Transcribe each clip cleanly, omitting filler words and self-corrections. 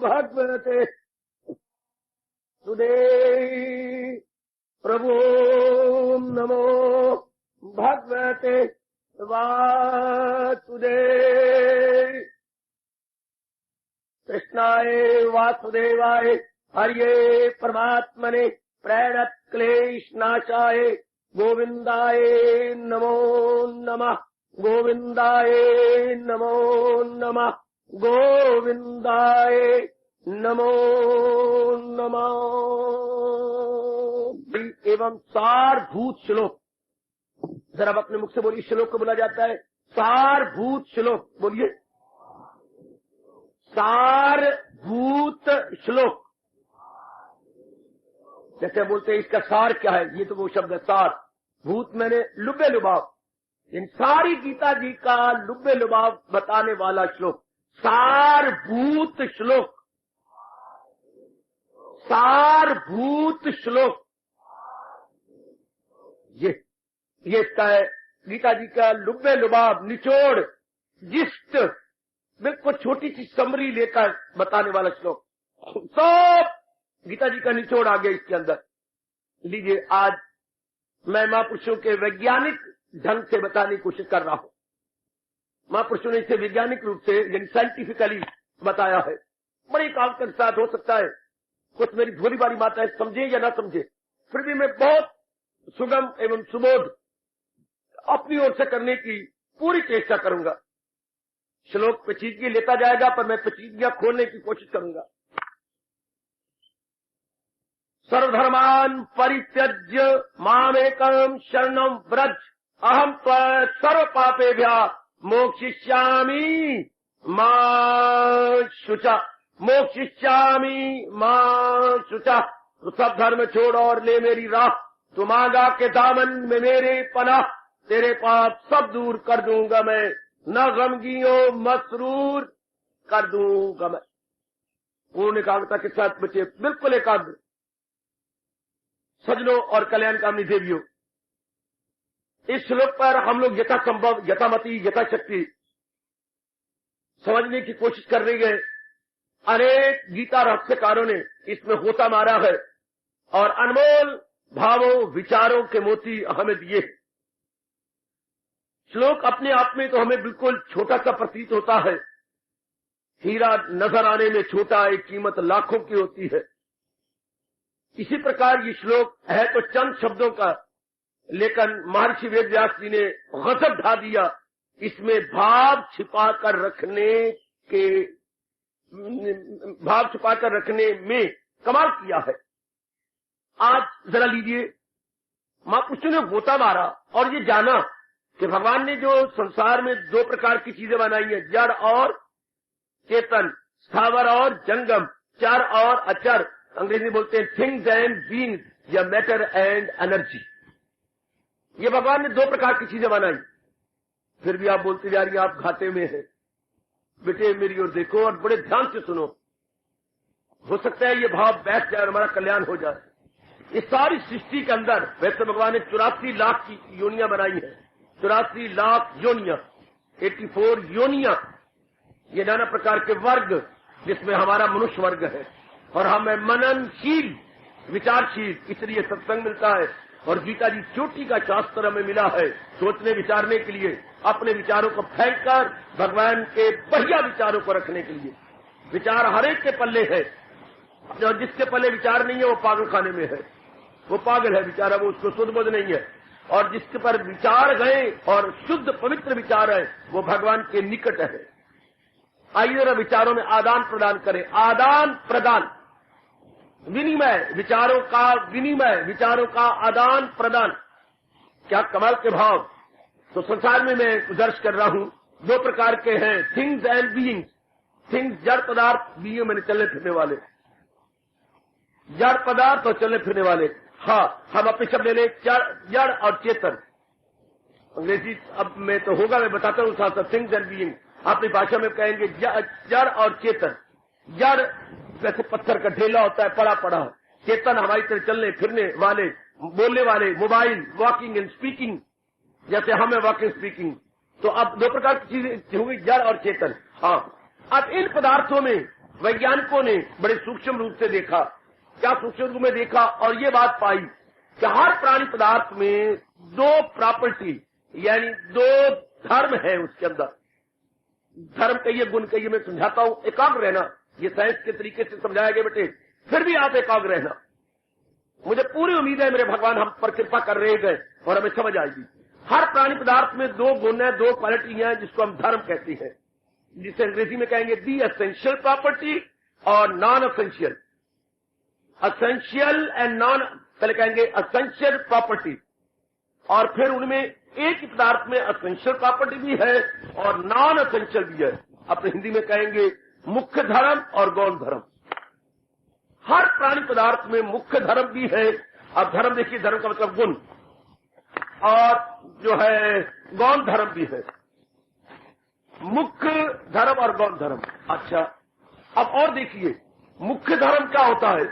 भगवते सुदे प्रभो नमो भगवते वासुदे कृष्णाय वासुदेवाय हरिये परमात्मने प्रणत क्लेशनाशाय गोविंदाय नमो नमः गोविंदाय नमो नमः गोविंदाय नमो नमः। एवं सारभूत श्लोक, जरा आप अपने मुख से बोलिए, श्लोक को बोला जाता है सारभूत श्लोक। बोलिए सारभूत श्लोक। जैसे बोलते हैं इसका सार क्या है, ये तो वो शब्द है सार। भूत मैंने लुब्बे लुभाव, इन सारी गीता जी का लुब्बे लुभाव बताने वाला श्लोक सारभूत श्लोक। सारभूत श्लोक ये इसका है गीता जी का लुब्बे लुभाव, निचोड़, जिस्ट, बिल्कुल छोटी सी समरी लेकर बताने वाला श्लोक। सब गीता जी का निचोड़ आ गया इसके अंदर। लीजिए, आज मैं महापुरुषों के वैज्ञानिक ढंग से बताने की कोशिश कर रहा हूं। महापुरुषों ने इसे वैज्ञानिक रूप से यानी साइंटिफिकली बताया है। बड़ी काम के साथ हो सकता है कुछ मेरी भोली भाली बातें समझे या ना समझे, फिर भी मैं बहुत सुगम एवं सुबोध अपनी ओर से करने की पूरी चेष्टा करूंगा। श्लोक पेचीदगी लेता जाएगा, पर मैं पेचीदगियां खोलने की कोशिश करूंगा। सर्वधर्मान परित्यज्य मामेकं शरणं व्रज अहम सर्व पापेभ्यः मोक्षयिष्यामि मा शुचा मोक्षयिष्यामि मा शुचा। तो सब धर्म छोड़ और ले मेरी राह, तुम आगा के दामन में मेरे पनाह, तेरे पाप सब दूर कर दूंगा मैं, न गमगियों मसरूर कर दूंगा मैं। पूर्ण एकाग्रता के साथ बचे, बिल्कुल एकाग्र सजनों और कल्याणकामी देवियों, इस श्लोक पर हम लोग यथासंभव, यथामति, यथाशक्ति समझने की कोशिश कर रही है। अनेक गीता रहस्यकारों ने इसमें होता मारा है और अनमोल भावों, विचारों के मोती हमें दिए। श्लोक अपने आप में तो हमें बिल्कुल छोटा सा प्रतीत होता है। हीरा नजर आने में छोटा, एक कीमत लाखों की होती है। इसी प्रकार ये श्लोक है तो चंद शब्दों का, लेकिन महर्षि वेदव्यास जी ने गजब ढा दिया। इसमें भाव छिपा कर रखने में कमाल किया है। आज जरा लीजिए, महापुरुषों ने गोता मारा और ये जाना कि भगवान ने जो संसार में दो प्रकार की चीजें बनाई है, जड़ और चेतन, स्थावर और जंगम, चर और अचर। अंग्रेजी में बोलते हैं थिंग्स एंड बीइंग्स या मैटर एंड एनर्जी। ये भगवान ने दो प्रकार की चीजें बनाई। फिर भी आप बोलते जा रही हैं आप घाटे में हैं। बेटे मेरी ओर देखो और बड़े ध्यान से सुनो, हो सकता है ये भाव बैठ जाए और हमारा कल्याण हो जाए। इस सारी सृष्टि के अंदर वैसे भगवान ने 84 लाख की योनियां बनाई है। 84 लाख योनियां, 84 योनियां, ये नाना प्रकार के वर्ग, जिसमें हमारा मनुष्य वर्ग है। और हमें मननशील, विचारशील, इसलिए सत्संग मिलता है। और गीता जी चोटी का शास्त्र हमें मिला है सोचने विचारने के लिए, अपने विचारों को फैलकर भगवान के बढ़िया विचारों को रखने के लिए। विचार हर एक के पल्ले है, और जिसके पल्ले विचार नहीं है वो पागल खाने में है, वो पागल है बेचारा, वो उसको शुद्ध बोध नहीं है। और जिसके पर विचार गए और शुद्ध पवित्र विचार है वो भगवान के निकट है। आइए जरा विचारों में आदान प्रदान करें। आदान प्रदान, विनिमय, विचारों का विनिमय, विचारों का आदान प्रदान, क्या कमाल के भाव। तो संसार में मैं दर्ज कर रहा हूं, दो प्रकार के हैं, थिंग्स एंड बीइंग्स। थिंग्स जड़ पदार्थ, बीइंग मैंने चलने फिरने वाले, जड़ पदार्थ और चलने फिरने वाले। हाँ, हम अपने शब्द ले लें, जड़ और चेतन। अंग्रेजी अब मैं तो होगा, मैं बताता हूं साथ साथ, थिंग्स एंड बीइंग। अपनी भाषा में कहेंगे जड़ और चेतन। जड़ जैसे पत्थर का ढेला होता है, पड़ा पड़ा। चेतन हमारी तरह चलने फिरने वाले, बोलने वाले, मोबाइल, वॉकिंग एंड स्पीकिंग, जैसे हमें वॉकिंग स्पीकिंग। तो अब दो प्रकार की चीजें होंगी, जड़ और चेतन। हाँ, अब इन पदार्थों में वैज्ञानिकों ने बड़े सूक्ष्म रूप से देखा, क्या सूक्ष्म रूप में देखा, और ये बात पाई कि हर प्राणी पदार्थ में दो प्रॉपर्टी यानी दो धर्म है उसके अंदर। धर्म कहिए, गुण कहिए, मैं समझाता हूं। एकाग्र रहना, ये साइंस के तरीके से समझाया गया बेटे, फिर भी आप एकाग्र रहना। मुझे पूरी उम्मीद है मेरे भगवान हम पर कृपा कर रहे गए और हमें समझ आएगी। हर प्राणी पदार्थ में दो गुण है, दो क्वालिटी है, जिसको हम धर्म कहते हैं, जिसे अंग्रेजी में कहेंगे दी एसेंशियल प्रॉपर्टी और non essential. Essential and non, पहले कहेंगे एसेंशियल प्रॉपर्टी, और फिर उनमें एक ही पदार्थ में एसेंशियल प्रॉपर्टी भी है और नॉन एसेंशियल भी है। अपने हिंदी में कहेंगे मुख्य धर्म और गौण धर्म। हर प्राणी पदार्थ में मुख्य धर्म भी है। अब धर्म देखिए, धर्म का मतलब गुण, और जो है गौण धर्म भी है। मुख्य धर्म और गौण धर्म। अच्छा, अब और देखिए, मुख्य धर्म क्या होता है?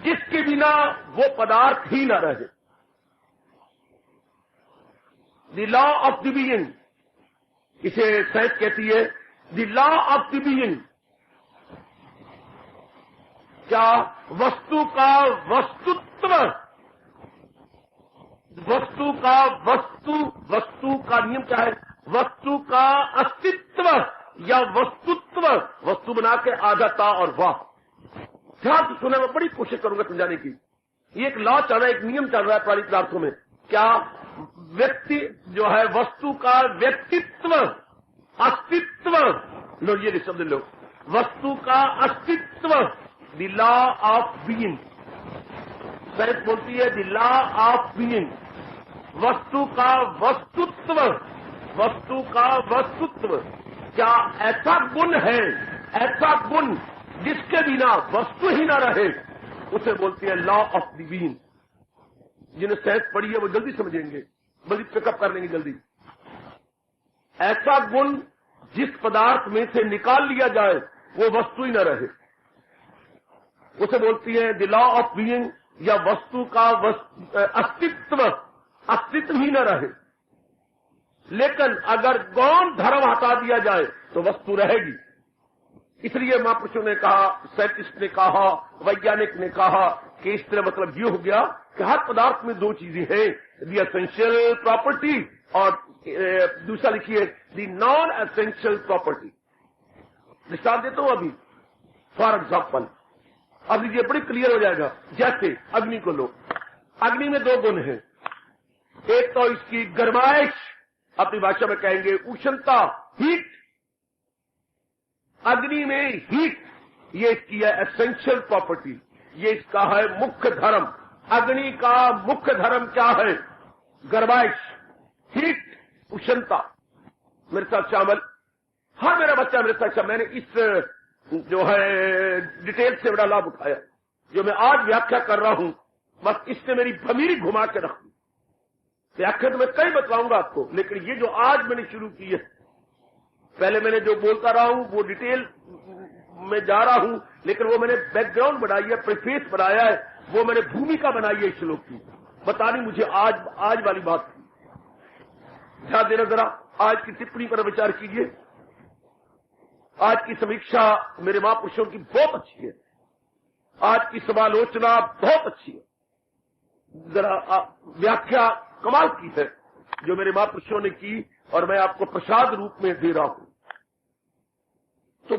जिसके बिना वो पदार्थ ही न रहे। The law of the being, इसे साइंस कहती है the law of the being. क्या? वस्तु का वस्तुत्व, वस्तु का वस्तु का नियम क्या है? वस्तु का अस्तित्व या वस्तुत्व। वस्तु बना के आधाता और वाह। ध्यान से सुनने में बड़ी कोशिश करूंगा समझाने की। ये एक लॉ चल रहा है, एक नियम चल रहा है प्राणी पदार्थों में। क्या? व्यक्ति जो है, वस्तु का व्यक्तित्व, अस्तित्व। लो ये शब्द लो, वस्तु का अस्तित्व, the law of being. Science बोलती है द लॉ ऑफ बीइंग। वस्तु का वस्तुत्व, वस्तु का वस्तुत्व। क्या ऐसा गुण है, ऐसा गुण जिसके बिना वस्तु ही ना रहे, उसे बोलती है लॉ ऑफ द बीइंग। जिन्हें साइंस पढ़ी है वो जल्दी समझेंगे, जल्दी पिकअप कर लेंगे जल्दी। ऐसा गुण जिस पदार्थ में से निकाल लिया जाए वो वस्तु ही न रहे, उसे बोलती है द लॉ ऑफ बीइंग, या वस्तु का अस्तित्व, अस्तित्व ही न रहे। लेकिन अगर गौण धर्म हटा दिया जाए तो वस्तु रहेगी। इसलिए महापुरुषों ने कहा, साइंटिस्ट ने कहा, वैज्ञानिक ने कहा कि इस तरह मतलब ये हो गया कि हर पदार्थ में दो चीजें हैं, दी एसेंशियल प्रॉपर्टी और दूसरा लिखिए दी नॉन एसेंशियल प्रॉपर्टी। दृष्टांत देता हूं अभी, फॉर एग्जाम्पल। अब लीजिए, बड़ी क्लियर हो जाएगा। जैसे अग्नि को लो, अग्नि में दो गुण हैं। एक तो इसकी गर्माइश, अपनी भाषा में कहेंगे उष्णता, हीट। अग्नि में हीट, ये इसकी है एसेंशियल प्रॉपर्टी, ये इसका है मुख्य धर्म। अग्नि का मुख्य धर्म क्या है? गर्माइश, हीट, उष्णता। मेरे साथ शामिल, हर मेरा बच्चा मेरे साथ शामिल। मैंने इस जो है डिटेल से बड़ा लाभ उठाया। जो मैं आज व्याख्या कर रहा हूं, बस इससे मेरी भमीरी घुमा के रखूं। व्याख्या तो मैं कई बताऊंगा आपको, लेकिन ये जो आज मैंने शुरू की है, पहले मैंने जो बोलता रहा हूं वो डिटेल में जा रहा हूं, लेकिन वो मैंने बैकग्राउंड बनाई है, प्रीफेस बनाया है, वो मैंने भूमिका बनाई है इस श्लोक की। बतानी मुझे आज वाली बात थी। ध्यान देना जरा, आज की टिप्पणी पर विचार कीजिए। आज की समीक्षा मेरे महापुरुषों की बहुत अच्छी है, आज की समालोचना बहुत अच्छी है। जरा व्याख्या कमाल की है जो मेरे महापुरुषों ने की, और मैं आपको प्रसाद रूप में दे रहा हूं। तो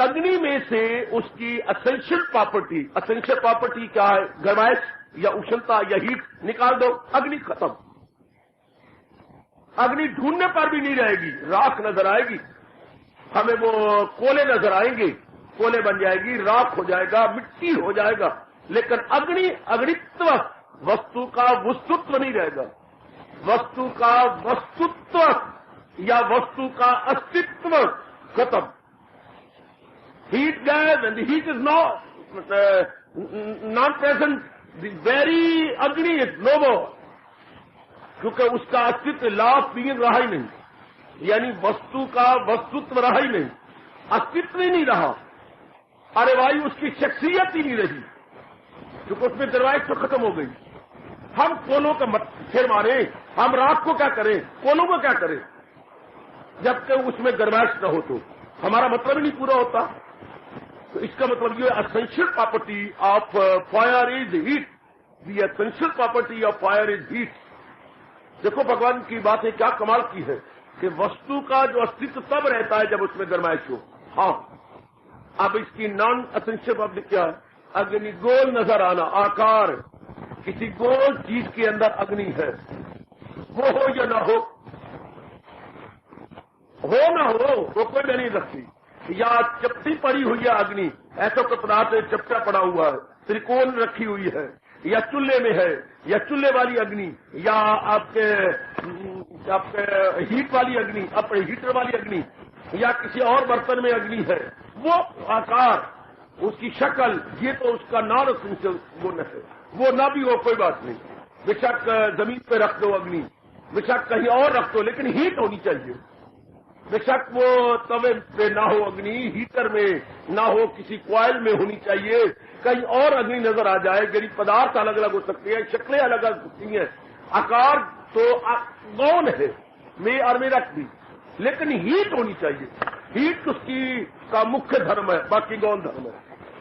अग्नि में से उसकी एसेंशियल प्रॉपर्टी क्या है? गर्माइश या उष्णता या हीट, निकाल दो, अग्नि खत्म। अग्नि ढूंढने पर भी नहीं रहेगी, राख नजर आएगी। हमें वो कोले नजर आएंगे, कोले बन जाएगी, राख हो जाएगा, मिट्टी हो जाएगा। लेकिन अग्नित्व, वस्तु का वस्तुत्व नहीं रहेगा। वस्तु का वस्तुत्व या वस्तु का अस्तित्व खत्म। Heat gas and heat is not present, the very अग्नि इज नो मोर, क्योंकि उसका अस्तित्व, लॉ ऑफ बीइंग रहा ही नहीं, यानी वस्तु का वस्तुत्व रहा ही नहीं, अस्तित्व ही नहीं रहा। अरे भाई, उसकी शख्सियत ही नहीं रही, क्योंकि उसमें दरवाज़ तो खत्म हो गई। हम कोलों का फिर मारे, हम राख को क्या करें, कोलों को क्या करें? जब तक उसमें गर्माइश न हो तो हमारा मतलब ही नहीं पूरा होता। तो इसका मतलब ये essential property of fire is heat. The essential property of fire is heat. देखो भगवान की बात है, क्या कमाल की है कि वस्तु का जो अस्तित्व तब रहता है जब उसमें गर्माइश हो। हाँ, अब इसकी नॉन एसेंशियल प्रॉपर्टी क्या है? अग्नि, गोल नजर आना, आकार, किसी गोल चीज के अंदर अग्नि है, वो हो या ना हो ना हो, वो कोई नहीं रखती। या चपटी पड़ी हुई है अग्नि, ऐसा कोई पदार्थ है चपटा पड़ा हुआ है, त्रिकोण रखी हुई है, या चूल्हे में है, या चूल्हे वाली अग्नि, या आपके हीट वाली अग्नि, अपने हीटर वाली अग्नि, या किसी और बर्तन में अग्नि है, वो आकार, उसकी शक्ल, ये तो उसका नॉन एसेंशियल गुण है। वो ना भी हो कोई बात नहीं, बेशक जमीन पे रख दो अग्नि, बेशक कहीं और रख दो, लेकिन हीट होनी चाहिए। बेशक वो तवे पे ना हो अग्नि, हीटर में ना हो, किसी कॉइल में होनी चाहिए, कहीं और अग्नि नजर आ जाए। गरीब पदार्थ अलग अलग हो सकते हैं, शक्लें अलग अलग होती हैं, आकार तो गौण है में और में रख दी, लेकिन हीट होनी चाहिए। हीट उसकी का मुख्य धर्म है, बाकी गौण धर्म है।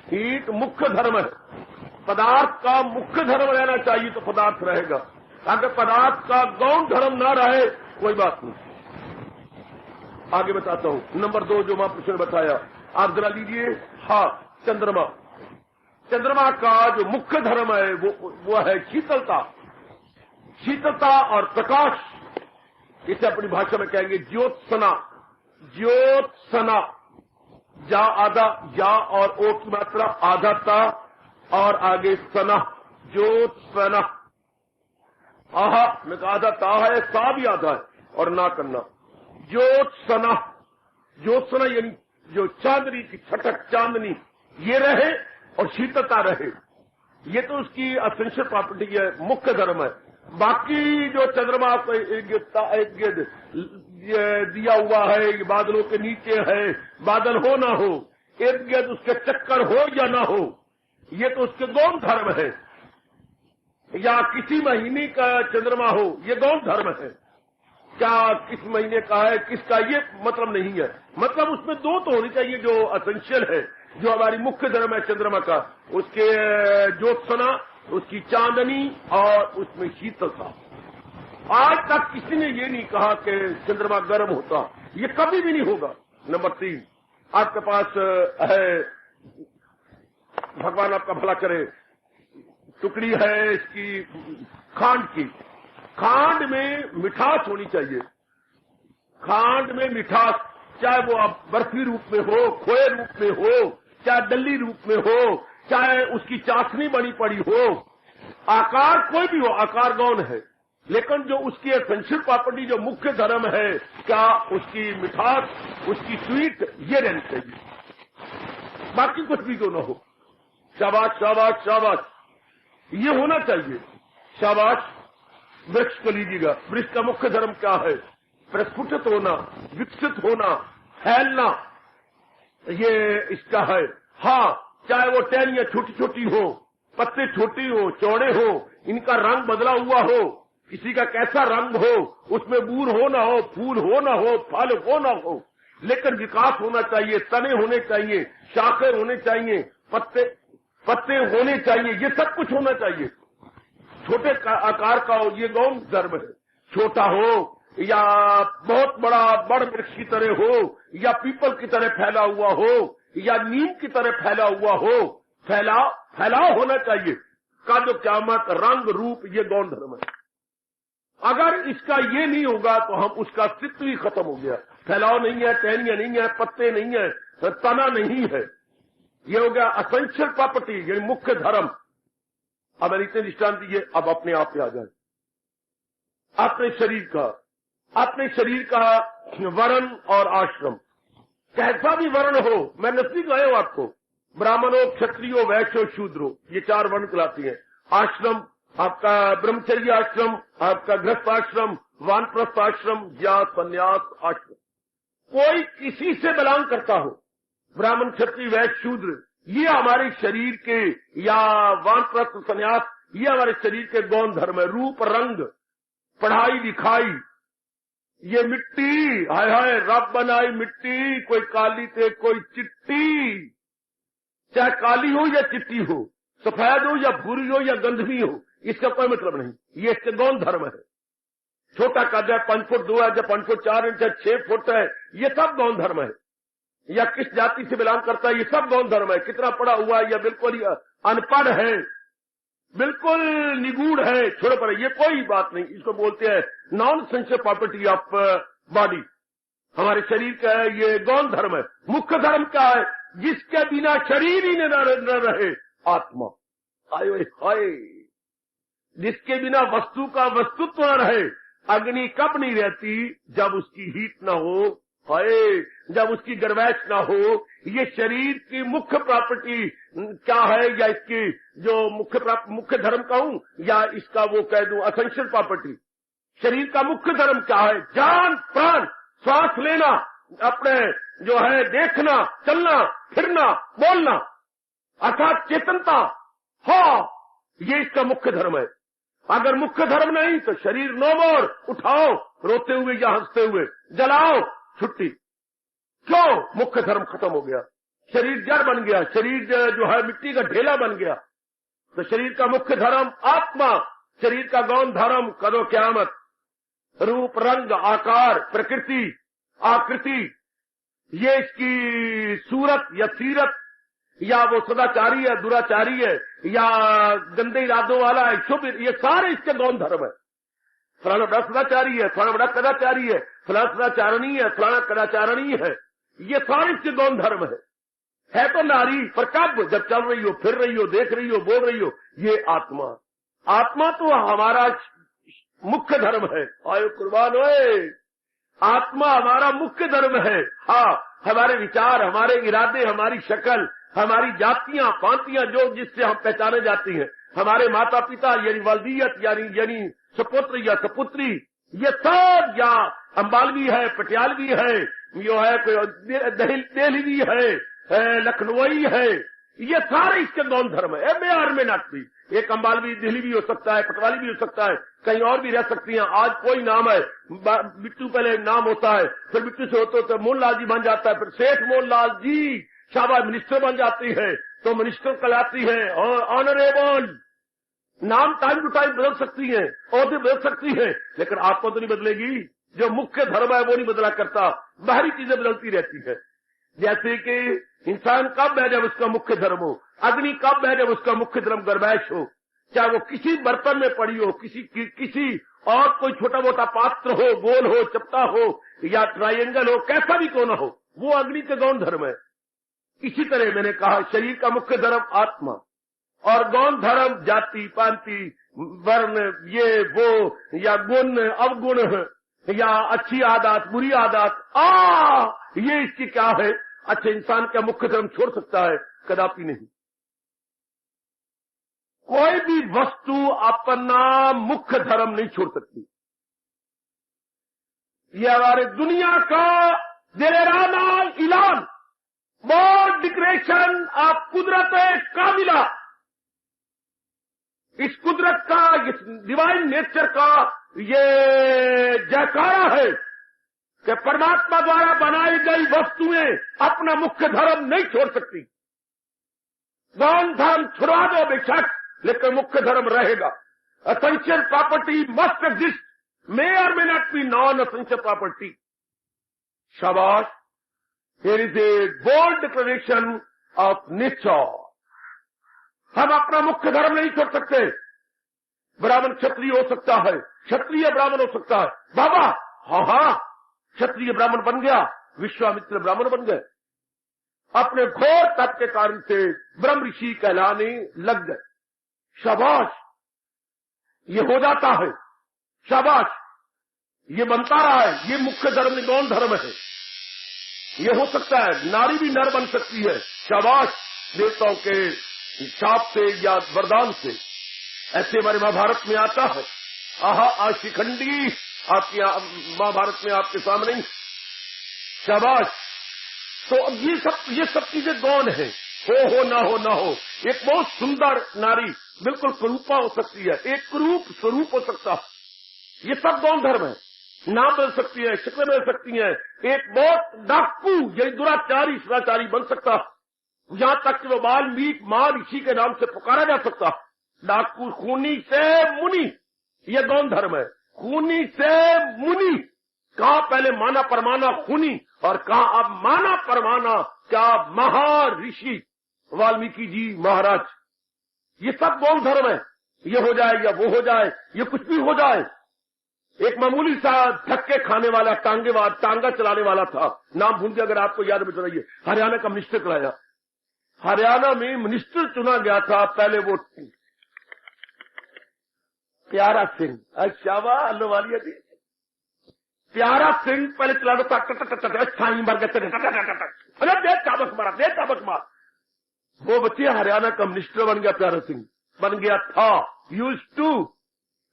हीट मुख्य धर्म है, पदार्थ का मुख्य धर्म रहना चाहिए तो पदार्थ रहेगा। अगर पदार्थ का गौण धर्म ना रहे कोई बात नहीं। आगे बताता हूं। नंबर 2 जो महापुरुष ने बताया, आप जरा लीजिए। हाँ, चंद्रमा। चंद्रमा का जो मुख्य धर्म है वो है शीतलता। शीतलता और प्रकाश, इसे अपनी भाषा में कहेंगे ज्योत्सना। ज्योत्सना, जा आधा, जा और ओ की मात्रा आधा ता और आगे सना, ज्योत्सना। आहा में आधा ता है, सा भी आधा है और ना करना। ज्योत्सना, ज्योत्सना यानी जो चांदनी की छटक, चांदनी ये रहे और शीतलता रहे, ये तो उसकी एसेंशियल प्रॉपर्टी है, मुख्य धर्म है। बाकी जो चंद्रमा को दिया हुआ है, बादलों के नीचे है, बादल हो ना हो, इर्द गिर्द उसके चक्कर हो या ना हो, ये तो उसके गौण धर्म है। या किसी महीने का चंद्रमा हो, ये गौण धर्म है। क्या किस महीने का है, किसका, ये मतलब नहीं है। मतलब उसमें 2 तो होनी चाहिए जो एसेंशियल है, जो हमारी मुख्य धर्म है चंद्रमा का, उसके ज्योत्सना, उसकी चांदनी और उसमें शीतलता। आज तक किसी ने ये नहीं कहा कि चंद्रमा गर्म होता, ये कभी भी नहीं होगा। नंबर 3, आपके पास है, भगवान आपका भला करे, टुकड़ी है इसकी खांड की। खांड में मिठास होनी चाहिए। खांड में मिठास, चाहे वो आप बर्फी रूप में हो, खोए रूप में हो, चाहे दल्ली रूप में हो, चाहे उसकी चाशनी बनी पड़ी हो, आकार कोई भी हो, आकार गौण है, लेकिन जो उसकी एसेंशियल प्रॉपर्टी, जो मुख्य धर्म है, क्या उसकी मिठास, उसकी स्वीट, ये रहनी चाहिए। बाकी कुछ भी क्यों न हो। शाबाश शाबाश शाबाश, ये होना चाहिए। शाबाश। वृक्ष को लीजिएगा। वृक्ष का मुख्य धर्म क्या है? प्रस्फुटित होना, विकसित होना, फैलना, ये इसका है। हाँ, चाहे वो टहनियां छोटी छोटी हो, पत्ते छोटी हो, चौड़े हो, इनका रंग बदला हुआ हो, किसी का कैसा रंग हो, उसमें बूर हो ना हो, फूल हो ना हो, फल हो ना हो, लेकिन विकास होना चाहिए, तने होने चाहिए, शाखें होने चाहिए, पत्ते होने चाहिए, ये सब कुछ होना चाहिए। छोटे आकार का हो, ये गौण धर्म है। छोटा हो या बहुत बड़ वृक्ष की तरह हो, या पीपल की तरह फैला हुआ हो, या नीम की तरह फैला हुआ हो, फैलाव होना चाहिए। का जो क्यामत, रंग, रूप, ये गौण धर्म है। अगर इसका ये नहीं होगा तो हम उसका अस्तित्व ही खत्म हो गया। फैलाव नहीं है, टहनियां नहीं है, पत्ते नहीं है, तना नहीं है, ये हो गया एसेंशियल प्रॉपर्टी, यानी मुख्य धर्म। अब मैंने इतने दृष्टांत दिए, अब अपने आप पे आ जाए। अपने शरीर का वर्ण और आश्रम, कैसा भी वर्ण हो, मैं नजदीक लाया हूं आपको, ब्राह्मणों, क्षत्रियो, वैश्यो, शूद्रो, ये 4 वर्ण कहलाती हैं। आश्रम, आपका ब्रह्मचर्य आश्रम, आपका गृहस्थ आश्रम, वानप्रस्थ आश्रम या संन्यास आश्रम। कोई किसी से बिलोंग करता हो, ब्राह्मण, क्षत्रिय, वैश्य, शूद्र, ये हमारे शरीर के, या वानप्रस्थ, संन्यास, ये हमारे शरीर के गौण धर्म है। रूप, रंग, पढ़ाई लिखाई, ये मिट्टी, हाय हाय रब बनाई मिट्टी, कोई काली थे कोई चिट्टी, चाहे काली हो या चिट्टी हो, सफेद हो या भूरी हो या गंधवी हो, इसका कोई मतलब नहीं। ये इसके गौण धर्म है। छोटा कद है, 5 फुट 2 है, या 5 फुट 4 इंच है, 6 फुट है, ये सब गौण धर्म है। या किस जाति से बिलोंग करता है, ये सब गौण धर्म है। कितना पढ़ा हुआ है या बिल्कुल ही अनपढ़ है, बिल्कुल निगूढ़ है, छोड़ो पर, ये कोई बात नहीं। इसको बोलते हैं नॉन सेंशियल प्रॉपर्टी ऑफ बॉडी। हमारे शरीर का है, ये गौण धर्म है। मुख्य धर्म क्या है? जिसके बिना शरीर ही न रहे, आत्मा। आयो हाय, जिसके बिना वस्तु का वस्तुत्व न रहे। अग्नि कब नहीं रहती? जब उसकी हीट न हो, हाय, जब उसकी गर्वैश ना हो। ये शरीर की मुख्य प्रॉपर्टी क्या है, या इसकी जो मुख्य धर्म कहूं, या इसका वो कह दूं असेंशियल प्रॉपर्टी। शरीर का मुख्य धर्म क्या है? जान प्राण, श्वास लेना, अपने जो है देखना, चलना, फिरना, बोलना, अर्थात चेतनता। हाँ, ये इसका मुख्य धर्म है। अगर मुख्य धर्म नहीं तो शरीर नो मोर, उठाओ रोते हुए या हंसते हुए, जलाओ छुट्टी। क्यों? मुख्य धर्म खत्म हो गया, शरीर जड़ बन गया, शरीर जो है मिट्टी का ढेला बन गया। तो शरीर का मुख्य धर्म आत्मा, शरीर का गौण धर्म करो क़यामत। रूप, रंग, आकार, प्रकृति, आकृति, ये इसकी सूरत या सीरत, या वो सदाचारी है, दुराचारी है, या गंदे इरादों वाला है, शुभ, ये सारे इसके गौण धर्म है। फलाना बड़ा सदाचारी है, फलाना बड़ा कदाचारी है, फलाना सदाचारणी है, फलाना कदाचारणी है, ये सारे इसके गौण धर्म है तो नारी, पर कब? जब चल रही हो, फिर रही हो, देख रही हो, बोल रही हो। ये आत्मा, आत्मा तो हमारा मुख्य धर्म है। आयो कुर्बान होए, आत्मा हमारा मुख्य धर्म है। हाँ, हमारे विचार, हमारे इरादे, हमारी शक्ल, हमारी जातियां पांतियां जो जिससे हम पहचाने जाती हैं, हमारे माता पिता यानी वल्दियत यानी सपुत्र या सपुत्री, ये सब, या अंबालवी है, पटियालवी है, यो है दिल्ली है, लखनऊई है, ये सारे इसके गौण धर्म है। मे आर में नॉट बी। एक अंबालवी दिल्ली भी हो सकता है, पटवाली भी हो सकता है, कहीं और भी रह सकती हैं। आज कोई नाम है, बिट्टू पहले नाम होता है, फिर बिट्टू से होते होते मोहनलाल जी बन जाता है, फिर सेठ मोहनलाल जी, शाबाश मिनिस्टर बन जाती है, तो मिनिस्टर कहलाती है, और ऑनरेबल। नाम टाइम टू टाइम बदल सकती है, औहदे बदल सकती है, लेकिन आत्मा तो नहीं बदलेगी। जो मुख्य धर्म है वो नहीं बदला करता, बाहरी चीजें बदलती रहती है। जैसे कि इंसान कब है? जब उसका मुख्य धर्म हो। अग्नि कब है? जब उसका मुख्य धर्म गर्भैश हो। चाहे वो किसी बर्तन में पड़ी हो, किसी और कोई छोटा मोटा पात्र हो, गोल हो, चपटा हो, या ट्रायंगल हो, कैसा भी क्यों न हो, वो अग्नि के गौण धर्म है। इसी तरह मैंने कहा शरीर का मुख्य धर्म आत्मा, और गौण धर्म जाति पांति वर्ण, ये वो, या गुण अवगुण, या अच्छी आदत बुरी आदत। ये इसकी क्या है? अच्छे इंसान का मुख्य धर्म छोड़ सकता है? कदापि नहीं। कोई भी वस्तु अपना मुख्य धर्म नहीं छोड़ सकती। ये हमारे दुनिया का दिलेराना ऐलान, बोल्ड डिक्लेरेशन ऑफ कुदरत कामिला। इस कुदरत का, इस डिवाइन नेचर का ये जयकारा है कि परमात्मा द्वारा बनाई गई वस्तुएं अपना मुख्य धर्म नहीं छोड़ सकती। गौण धर्म छुड़ा दो बेशक, लेकिन मुख्य धर्म रहेगा। Essential property must exist, may और may not be non essential property. शाबाश, here is a bold declaration of nature. हम अपना मुख्य धर्म नहीं छोड़ सकते। ब्राह्मण क्षत्रिय हो सकता है, क्षत्रिय ब्राह्मण हो सकता है। बाबा हाँ, क्षत्रिय ब्राह्मण बन गया, विश्वामित्र ब्राह्मण बन गए, अपने घोर तप के कारण से ब्रह्म ऋषि कहलाने लग गए। शाबाश, ये हो जाता है। शाबाश, ये बनता रहा है। ये मुख्य धर्म गौण धर्म है। ये हो सकता है, नारी भी नर बन सकती है। शाबाश, देवताओं के शाप से या वरदान से। ऐसे हमारे महाभारत में आता है। आज शिखंडी आपकी महाभारत में आपके सामने। शाबाश। तो अब ये सब चीजें गौण है। हो ना हो। एक बहुत सुंदर नारी बिल्कुल स्वरूपा हो सकती है, एक कुरूप स्वरूप हो सकता है। ये सब गौण धर्म है। नाम बदल सकती है, शक्लें बदल सकती हैं। एक बहुत डाकू यानी दुराचारी सदाचारी बन सकता है। यहां तक कि वो वाल्मीकि मां ऋषि के नाम से पुकारा जा सकता। डाकू खूनी से मुनि, ये गौण धर्म है। खूनी से मुनि, कहा पहले माना परमाना खूनी और कहा अब माना परमाना क्या महर्षि वाल्मीकि जी महाराज। ये सब गौण धर्म है। ये हो जाए या वो हो जाए, ये कुछ भी हो जाए। एक मामूली सा धक्के खाने वाला टांगा चलाने वाला था, नाम भूल गया, अगर आपको याद है बताइए। हरियाणा का मिनिस्टर चलाया, हरियाणा में मिनिस्टर चुना गया था पहले वो प्यारा सिंह। अच्छा वाह अल्लूवालिया जी, प्यारा सिंह पहले चलाना था। छाई मर गए, अरे दे चाबक मारा, दे चाबक मार। वो बच्चे हरियाणा का मिनिस्टर बन गया, प्यारा सिंह बन गया था, यूज टू।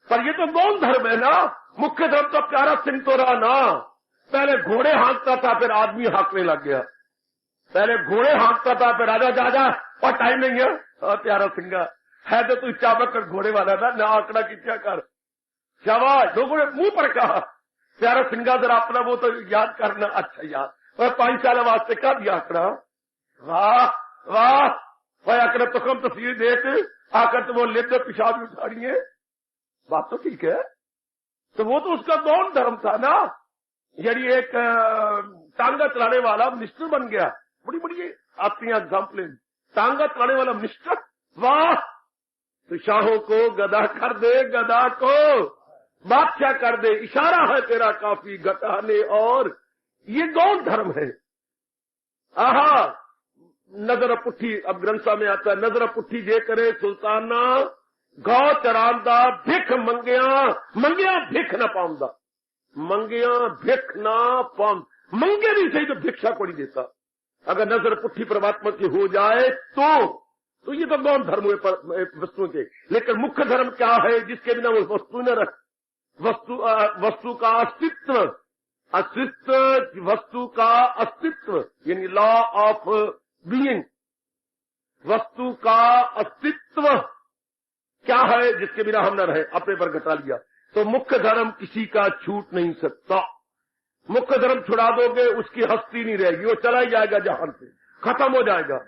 पर ये तो गौण धर्म है ना। मुख्य धर्म तो प्यारा सिंह तो रहा ना। पहले घोड़े हाँकता था, फिर आदमी हाँकने लग गया। पहले घोड़े हाँकता था, फिर राजा जा जा और टाइम नहीं है। और प्यारा सिंह है तो तू चाबक कर घोड़े वाला ना आंकड़ा की क्या कर। शाबाश, लोगों ने मुंह पर कहा प्यारा सिंह जरा अपना वो तो याद करना। अच्छा याद, और 5 साल वास्ते का दिया आंकड़ा। वाह वाह, वह आंकड़ा तो कम तस्वीर देख आकर तो वो लेते पिशाब उठाड़िए। बात तो ठीक है। तो वो तो उसका गौण धर्म था ना। यदि एक टांगा चलाने वाला मिनिस्टर बन गया, बड़ी बड़ी आपकी एग्जाम्पल, टांगा चलाने वाला मिनिस्टर, वाह। तो शाहों को गदा कर दे, गदा को बादशाह कर दे, इशारा है तेरा काफी घटाने। और ये गौण धर्म है। आहा, नजर पुट्ठी, अब ग्रंथा में आता है, नजर पुट्ठी जे करे सुल्ताना गौ चरांदा भिख मंगिया भिख न पाऊंदा। मंगिया भिख ना पाऊं, मंगे नहीं सही तो भिक्षा को नहीं देता। अगर नजर पुट्ठी परमात्मा की हो जाए तो ये तो गौण धर्म हुए वस्तुओं के। लेकिन मुख्य धर्म क्या है, जिसके बिना वो वस्तु न रख। वस्तु का अस्तित्व, वस्तु का अस्तित्व यानी लॉ ऑफ बीइंग। वस्तु का अस्तित्व क्या है जिसके बिना हम न रहे, अपने पर घटा लिया। तो मुख्य धर्म किसी का छूट नहीं सकता। मुख्य धर्म छुड़ा दोगे उसकी हस्ती नहीं रहेगी, वो चला ही जाएगा जहान से, खत्म हो जाएगा।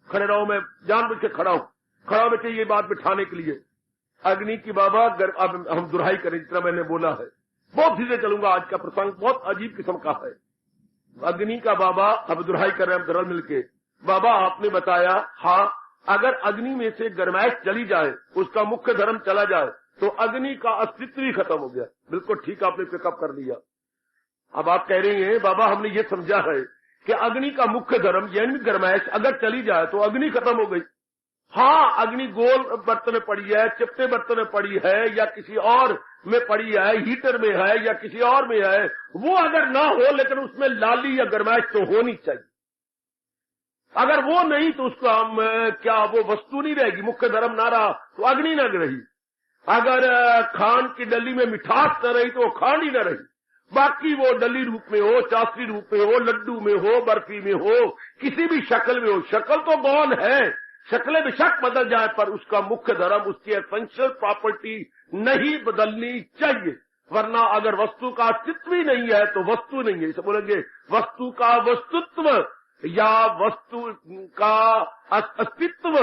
खड़े रहो, मैं जानबूझ के खड़ा होकर ये बात बिठाने के लिए। अग्नि की बाबा, अब हम दुराई करें जितना मैंने बोला है, बहुत धीरे चलूंगा। आज का प्रसंग बहुत अजीब किस्म का है। अग्नि का बाबा अब दुराई कर रहे हैं, हम दरअसल मिलके। बाबा आपने बताया, हाँ, अगर अग्नि में से गरमाइश चली जाए, उसका मुख्य धर्म चला जाए, तो अग्नि का अस्तित्व ही खत्म हो गया। बिल्कुल ठीक, आपने पिकअप कर लिया। अब आप कह रही हैं बाबा हमने ये समझा है कि अग्नि का मुख्य धर्म यानी गरमाइश अगर चली जाए तो अग्नि खत्म हो गई। हाँ, अग्नि गोल बर्तन में पड़ी है, चिपटे बर्तन में पड़ी है, या किसी और में पड़ी है, हीटर में है या किसी और में है, वो अगर ना हो लेकिन उसमें लाली या गरमाइश तो होनी चाहिए। अगर वो नहीं तो उसको हम क्या, वो वस्तु नहीं रहेगी। मुख्य धर्म ना रहा तो अग्नि न रही। अगर खांड की डली में मिठास न रही तो खांड ही न रही। बाकी वो डली रूप में हो, चाशनी रूप में हो, लड्डू में हो, बर्फी में हो, किसी भी शक्ल में हो, शक्ल तो गौण है, शक्लें बेशक बदल जाए पर उसका मुख्य धर्म, उसकी एसेंशियल प्रॉपर्टी नहीं बदलनी चाहिए। वरना अगर वस्तु का अस्तित्व ही नहीं है तो वस्तु नहीं है। इसे बोलेंगे वस्तु का वस्तुत्व या वस्तु का अस्तित्व।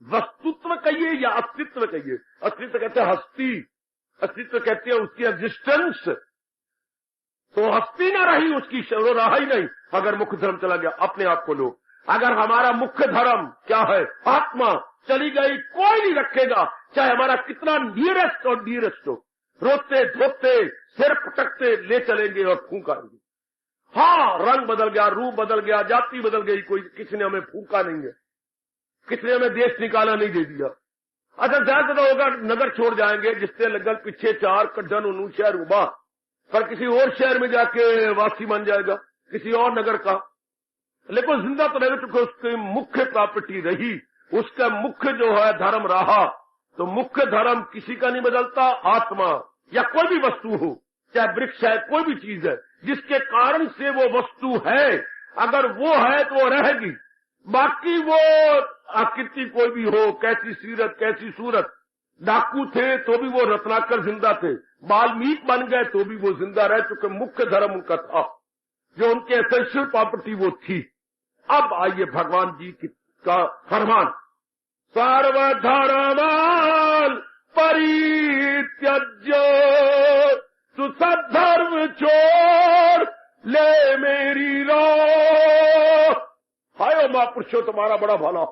वस्तुत्व कहिए या अस्तित्व कहिए। अस्तित्व कहते हैं हस्ती, अस्तित्व कहते हैं उसकी एग्जिस्टेंस। तो हस्ती ना रही उसकी, वो रहा ही नहीं अगर मुख्य धर्म चला गया। अपने आप को लो, अगर हमारा मुख्य धर्म क्या है, आत्मा चली गई, कोई नहीं रखेगा, चाहे हमारा कितना नियरेस्ट और डियरेस्ट हो। रोते धोते सिर पटकते ले चलेंगे और फूंकाएंगे। हाँ, रंग बदल गया, रूप बदल गया, जाति बदल गई, कोई किसी ने हमें फूंका नहीं है, किसी ने हमें देश निकाला नहीं दे दिया। अच्छा ज्यादा होगा नगर छोड़ जाएंगे, जिससे लगल पीछे 4 कड्ढन उन्नू शहर उबा, पर किसी और शहर में जाके वासी बन जाएगा, किसी और नगर का। लेकिन जिंदा तो रहे चुके, उसकी मुख्य प्रॉपर्टी रही, उसका मुख्य जो है धर्म रहा। तो मुख्य धर्म किसी का नहीं बदलता। आत्मा या कोई भी वस्तु हो, चाहे वृक्ष है, कोई भी चीज है, जिसके कारण से वो वस्तु है, अगर वो है तो वो रहेगी। बाकी वो आकृति कोई भी हो, कैसी सीरत कैसी सूरत, डाकू थे तो भी वो रत्नाकर जिंदा थे, वाल्मीकि बन गए तो भी वो जिंदा रह चुके। मुख्य धर्म उनका था, जो उनके एसेंशियल प्रॉपर्टी वो थी। अब आइए भगवान जी का फरमान, सर्वधर्मान परित्यज्य तू सद्धर्म छोड़ ले मेरी राह। हाय महापुरुषों, तुम्हारा बड़ा भला,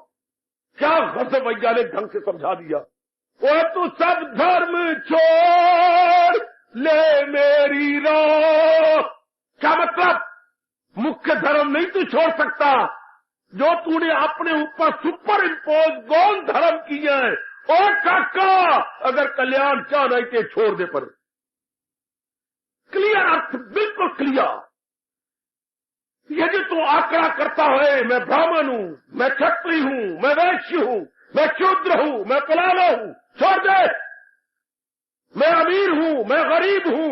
क्या गजब वैज्ञानिक ढंग से समझा दिया। वो तू सब धर्म छोड़ ले मेरी राह। क्या मतलब? मुख्य धर्म नहीं तू छोड़ सकता, जो तूने अपने ऊपर सुपर इम्पोज गौण धर्म किए हैं। और काका, अगर कल्याण चाह नहीं के छोड़ दे। पर क्लियर अर्थ, बिल्कुल क्लियर। यदि तू आंकड़ा करता है, मैं ब्राह्मण हूं, मैं क्षत्रिय हूं, मैं वैश्य हूं, मैं शूद्र हूं, मैं पलालो हूं, छोड़ दे। मैं अमीर हूं, मैं गरीब हूं,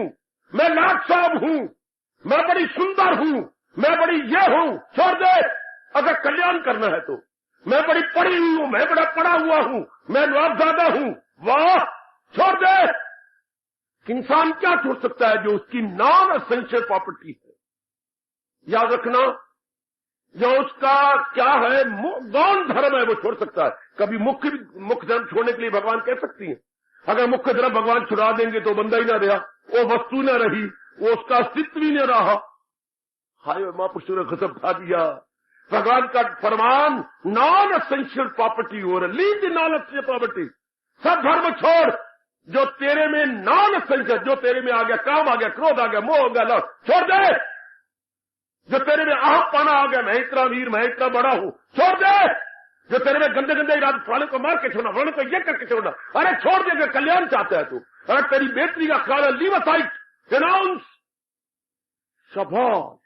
मैं लाखसाब हूं, मैं बड़ी सुंदर हूं, मैं बड़ी ये हूं, छोड़ दे। अगर कल्याण करना है तो मैं बड़ी पढ़ी हुई हूं, मैं बड़ा पढ़ा हुआ हूं, मैं नवाबजादा हूं, वाह, छोड़ दे। इंसान क्या छोड़ सकता है? जो उसकी नॉन एसेंशियल प्रॉपर्टी है। याद रखना, जो उसका क्या है, गौण धर्म है, वो छोड़ सकता है। कभी मुख्य धर्म छोड़ने के लिए भगवान कह सकती है। अगर मुख्य धर्म भगवान छुड़ा देंगे तो बंदा ही ना रहा, वो वस्तु न रही, वो उसका अस्तित्व ही न रहा। हाय महापुरुषों ने गजब खा दिया। भगवान का फरमान, नॉन एसेंशियल प्रॉपर्टी हो रहा, leave the non essential property. सब धर्म छोड़, जो तेरे में नॉन एसेंशियल, जो तेरे में आ गया, काम आ गया, क्रोध आ गया, मोह हो गया, छोड़ दे। जो तेरे में आहपाना आ गया, मैं इतना वीर, मैं इतना बड़ा हूं, छोड़ दे। जो तेरे में गंदे गंदे इरादे, फलाने को मार के छोड़ना, फलाने को ये करके छोड़ना, अरे छोड़ दे। कल्याण चाहता है तू, अरे तेरी बेटी का ख्याल है, लीव असाइड, डिनाउंस। शाबाश।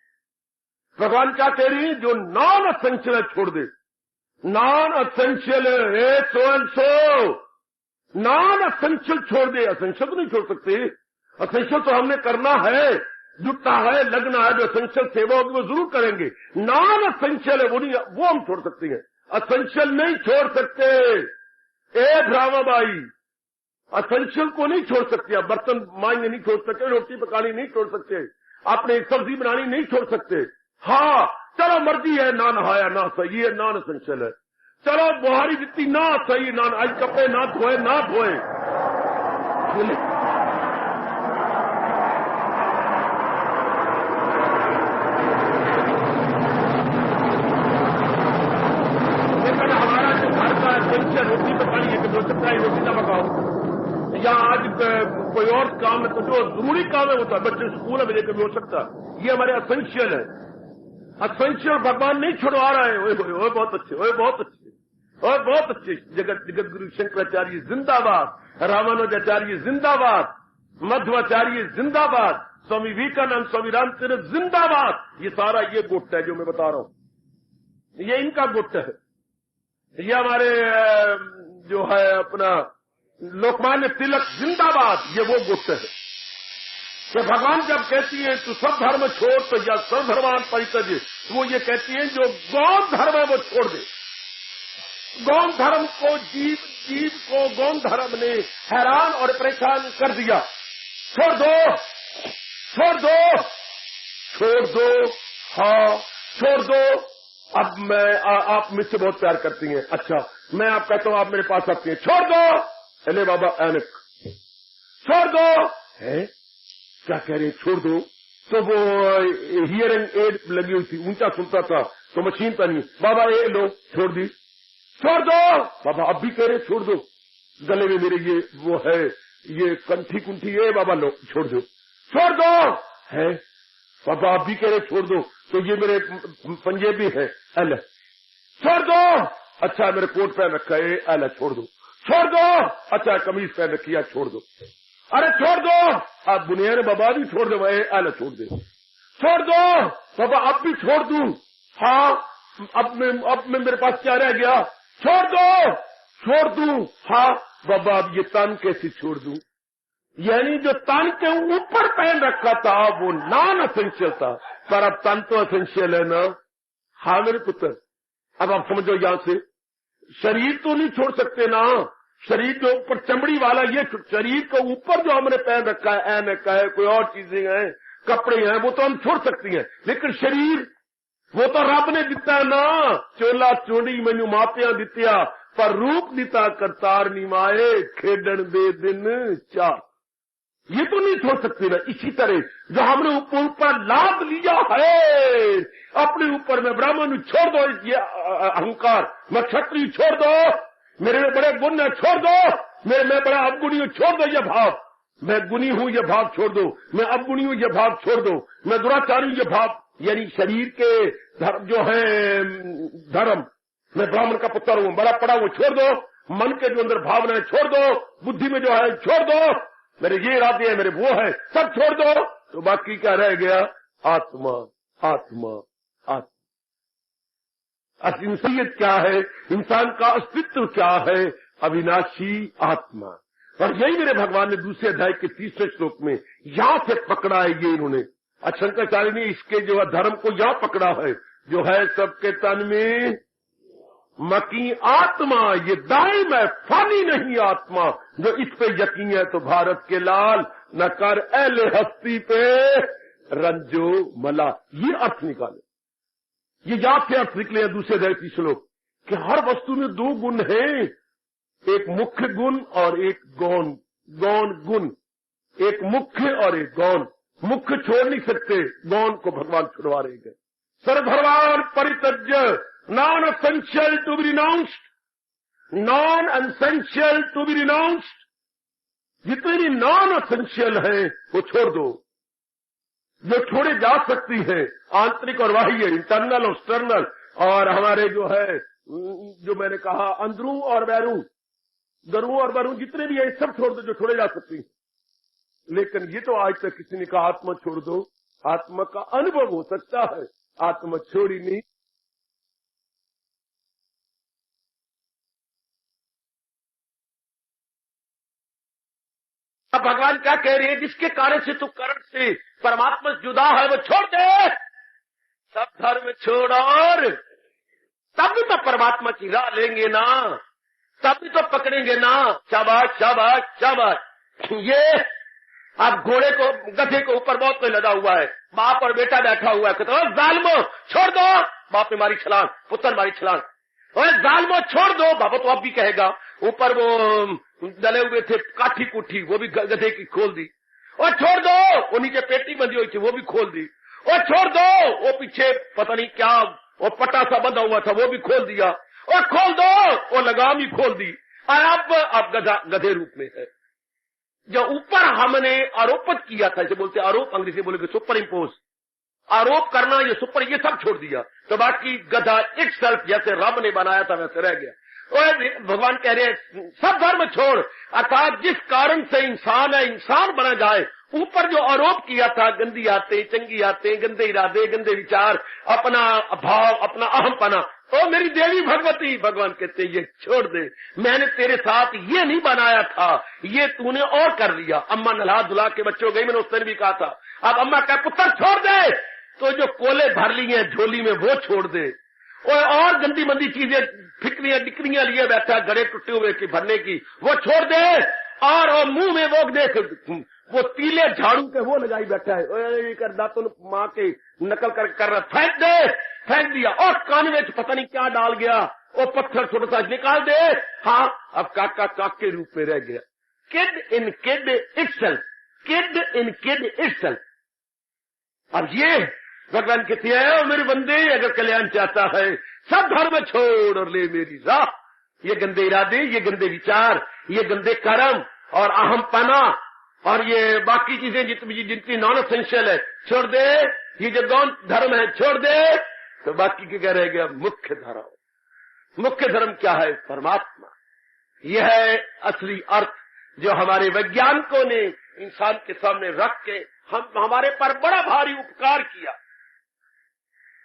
भगवान क्या कह रही है? जो नॉन एसेंशियल है छोड़ दे। नॉन एसेंशियल है so and so, non essential छोड़ दे। एसेंशियल तो नहीं छोड़ सकते। एसेंशियल तो हमने करना है, जुटना है, लगना है। जो एसेंशियल सेवा होगी वो जरूर करेंगे। नॉन एसेंशियल है, वो नहीं, वो हम छोड़ सकते हैं। एसेंशियल नहीं छोड़ सकते। ए ब्राह्मबाई, एसेंशियल को नहीं छोड़ सकते। आप बर्तन मांगने नहीं छोड़ सकते, रोटी पकानी नहीं छोड़ सकते, आपने एक सब्जी बनानी नहीं छोड़ सकते। हाँ, चलो मर्जी है, ना नहाया ना सही है, नॉन एसेंशियल है। चलो बुहारी जितनी ना सही, ना आज कपड़े ना धोए, ना धोए। लेकिन हमारा जो घर का एसेंशियल, रोटी पकानी है, हो सकता है रोटी ना पकाओ, या आज कोई और काम है, तो जो जरूरी काम है वो तो बच्चे स्कूल में लेकर भी हो सकता है। ये हमारे एसेंशियल है। एसेंशियल भगवान नहीं छुड़वा रहा है। ओए बहुत अच्छे, ओए बहुत अच्छे, और बहुत अच्छे। जगत गुरु शंकराचार्य जिंदाबाद, रामानुजाचार्य जिंदाबाद, मध्वाचार्य जिंदाबाद, स्वामी विवेकानंद, स्वामी रामचंद्र जिंदाबाद। ये सारा ये गुट है जो मैं बता रहा हूं, ये इनका गुट है। ये हमारे जो है अपना लोकमान्य तिलक जिंदाबाद, ये वो गुट है कि भगवान जब कहती है तू सब धर्म छोड़, तो या सर्वधर्मान परित्यज्य, वो ये कहती है जो गौण धर्म है वो छोड़ दे। गौण धर्म को, जीव को गौण धर्म ने हैरान और परेशान कर दिया। छोड़ दो, छोड़ दो, छोड़ दो, हाँ छोड़ दो। अब मैं आप मुझसे बहुत प्यार करती हैं, अच्छा मैं आप कहता हूं आप मेरे पास आती हैं, छोड़ दो। अले बाबा ऐनक, छोड़ दो। है क्या कह रहे हैं? छोड़ दो। तो वो हियरिंग एड लगी हुई थी, ऊंचा सुनता था, तो मशीन पहनी, बाबा ये लो, छोड़ दी। छोड़ दो बाबा, अब भी कह रहे छोड़ दो। गले में मेरे ये वो है, ये कंठी कुंठी है, बाबा लो, छोड़ दो, छोड़ दो। है बाबा, अब भी कह रहे छोड़ दो, तो ये मेरे पंजेबी है, अल छोड़ दो। अच्छा मेरे कोट पहन रखा है, अल छोड़ दो, छोड़ दो। अच्छा कमीज पहन रखी है, छोड़ दो। अरे छोड़ दो। आप बुनियाद बाबा भी छोड़ दो, अल छोड़ दे, छोड़ दो बाबा, अब भी छोड़ दूं। हाँ अब मैं मेरे पास क्या रह गया? छोड़ दो, छोड़ दूं। हाँ बाबा, अब ये तन कैसे छोड़ दूं? यानी जो तन के ऊपर पहन रखा था वो नॉन एसेंशियल था, पर अब तन तो एसेंशियल है ना। हाँ मेरे पुत्र, अब आप समझो, यहां से शरीर तो नहीं छोड़ सकते ना। शरीर के ऊपर चमड़ी वाला ये शरीर के ऊपर जो हमने पहन रखा है, ऐनक है, कोई और चीजें हैं, कपड़े हैं, वो तो हम छोड़ सकती हैं, लेकिन शरीर वो तो रब ने दिता ना, चोला चोड़ी मैनू मापिया दित्या, पर रूप दिता करतार नी माए, खेडन दे दिन चार। ये तो नहीं छोड़ सकते ना। इसी तरह जो हमने ऊपर लाभ लिया है अपने ऊपर, में ब्राह्मण छोड़ दो ये अहंकार, मैं क्षत्रिय छोड़ दो, मेरे में बड़े गुण है छोड़ दो, मैं बड़ा अवगुणी हूं छोड़ दो ये भाव, मैं गुणी हूं ये भाव छोड़ दो, मैं अवगुणी हूं ये भाव छोड़ दो, मैं दुराचारी ये भाव, यानी शरीर के धर्म जो है धर्म, मैं ब्राह्मण का पुत्र हूं, बड़ा पड़ा हूं छोड़ दो, मन के जो अंदर भावना है छोड़ दो, बुद्धि में जो है छोड़ दो, मेरे ये इरादे हैं, मेरे वो है, सब छोड़ दो, तो बाकी क्या रह गया? आत्मा, आत्मा, आत्मा। इंसानियत क्या है? इंसान का अस्तित्व क्या है? अविनाशी आत्मा। और यही मेरे भगवान ने दूसरे अध्याय के 30वें श्लोक में यहां से पकड़ा है। ये इन्होंने शंकराचार्य ने इसके जो है धर्म को यहां पकड़ा है, जो है सबके तन में मकी आत्मा, ये दायम है, फानी नहीं आत्मा। जो इस पे यकीन है तो भारत के लाल, न कर एले हस्ती पे रंजो मला। ये अर्थ निकाले, ये याद से अर्थ निकले दूसरे अध्याय की श्लोक कि हर वस्तु में दो गुण हैं, एक मुख्य गुण और एक गौण गुण, एक मुख्य और एक गौण। मुख्य छोड़ नहीं सकते, गौण को भगवान छुड़वा रहे हैं। सर्वधर्मान परित्यज्य, non essential to be renounced, non essential to be renounced. जितने भी नॉन एसेंशियल है वो छोड़ दो, जो छोड़े जा सकती है, आंतरिक और बाह्य, इंटरनल और एक्सटर्नल, और हमारे जो है जो मैंने कहा अंदरू और बैरू, दरू और बरू, जितने भी है सब छोड़ दो जो छोड़े जा सकती है। लेकिन ये तो आज तक किसी ने कहा आत्मा छोड़ दो। आत्मा का अनुभव हो सकता है, आत्मा छोड़ी नहीं। अब भगवान क्या कह रहे हैं? जिसके कारण से तू कर्ण से परमात्मा जुदा है वो छोड़ दे, सब धर्म छोड़, और तब भी तो परमात्मा की राह लेंगे ना, तब भी तो पकड़ेंगे ना। शाबाश शाबाश शाबाश। ये अब घोड़े को, गधे को ऊपर बहुत कोई लदा हुआ है, बाप और बेटा बैठा हुआ है, कहते हो जालिमो छोड़ दो, बाप ने मारी छलांग, पुत्र मारी छलांग, और जालिमो छोड़ दो, बाबा तो अब भी कहेगा। ऊपर वो डले हुए थे काठी कुठी, वो भी गधे की खोल दी, और छोड़ दो, वो नीचे पेटी बंधी हुई थी वो भी खोल दी, और छोड़ दो वो पीछे पता नहीं क्या वो पटा सा बंधा हुआ था वो भी खोल दिया, और खोल दो वो लगाम ही खोल दी, और अब गधे रूप में है। जो ऊपर हमने आरोपित किया था, इसे बोलते आरोप, अंग्रेजी बोलेंगे सुपर इम्पोज, आरोप करना, ये सुपर, ये सब छोड़ दिया, तो बाकी गधा इट सेल्फ जैसे रब ने बनाया था वैसे रह गया। और भगवान कह रहे हैं सब धर्म छोड़, अर्थात जिस कारण से इंसान है इंसान बना जाए, ऊपर जो आरोप किया था, गंदी आते, चंगी आते, गंदे इरादे, गंदे विचार, अपना भाव, अपना अहमपना, ओ मेरी देवी भगवती, भगवान कहते ये छोड़ दे, मैंने तेरे साथ ये नहीं बनाया था, ये तूने और कर लिया। अम्मा नल्हा धुला के बच्चों गई, मैंने उस दिन भी कहा था, अब अम्मा का पुत्र छोड़ दे, तो जो कोले भर ली हैं झोली में वो छोड़ दे, और गंदी मंदी चीजें फिक्रियां डिक्रियां लिए बैठा है गड़े टूटे हुए की भरने की, वो छोड़ दे, और मुंह में वो देख वो तीले झाड़ू के वो लगाई बैठा है, कर दांतों माँ के नकल कर रहा, फेंक दे, फेंक दिया, और कान में पता नहीं क्या डाल गया, वो पत्थर छोटा सा निकाल दे, हाँ अब काका काक के रूप में रह गया। Kid in kid itself, kid in kid itself. अब ये भगवान कहते हैं मेरे बंदे अगर कल्याण चाहता है सब धर्म छोड़ और ले मेरी राह। ये गंदे इरादे, ये गंदे विचार, ये गंदे कर्म और अहमपना और ये बाकी चीजें जितनी नॉन एसेंशियल है छोड़ दे, ये जो गौण धर्म है छोड़ दे, तो बाकी के क्या रह गया? मुख्य धर्म। मुख्य धर्म क्या है? परमात्मा। यह है असली अर्थ जो हमारे वैज्ञानिकों ने इंसान के सामने रख के हमारे पर बड़ा भारी उपकार किया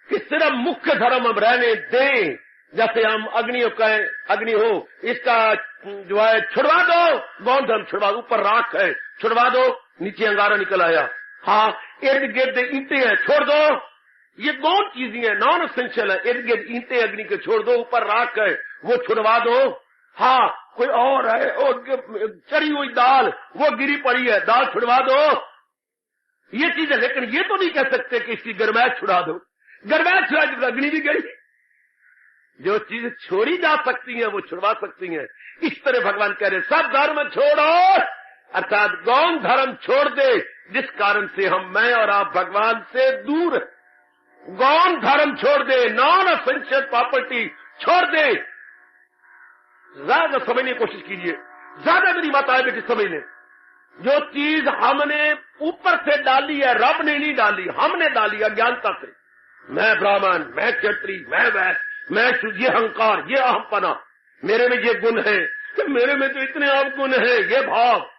कि सिर्फ मुख्य धर्म हम रहने दें। जैसे हम अग्नि हो इसका जो है छुड़वा दो, गौण धर्म छुड़वा दो, ऊपर राख है छुड़वा दो, नीचे अंगारा निकल आया, हाँ इर्द गिर्द ईंटें हैं छोड़ दो, ये गौण चीजें हैं, नॉन एसेंशियल है। इर्द गिर्द ईंटें अग्नि के छोड़ दो, ऊपर राख है वो छुड़वा दो, हाँ कोई और है और चढ़ी हुई दाल वो गिरी पड़ी है, दाल छुड़वा दो, ये चीजें। लेकिन ये तो नहीं कह सकते कि इसकी गर्माइश छुड़ा दो, गड़बड़ छुड़ा जब रगड़ी भी गई। जो चीज छोड़ी जा सकती है वो छुड़वा सकती हैं। इस तरह भगवान कह रहे सब धर्म छोड़ो, अर्थात गौण धर्म छोड़ दे जिस कारण से मैं और आप भगवान से दूर हैं। गौण धर्म छोड़ दे, नॉन एसेंशियल प्रॉपर्टी छोड़ दे। ज्यादा समझने की कोशिश कीजिए, ज्यादा मेरी माताएं बेटी समझ लें। जो चीज हमने ऊपर से डाली है, रब ने नहीं डाली, हमने डाली अज्ञानता से। मैं ब्राह्मण, मैं क्षत्रिय, मैं वैश्य, मैं शुद्ध, ये अहंकार, ये अहमपना, मेरे में ये गुण है, मेरे में तो इतने अवगुण है, ये भाव,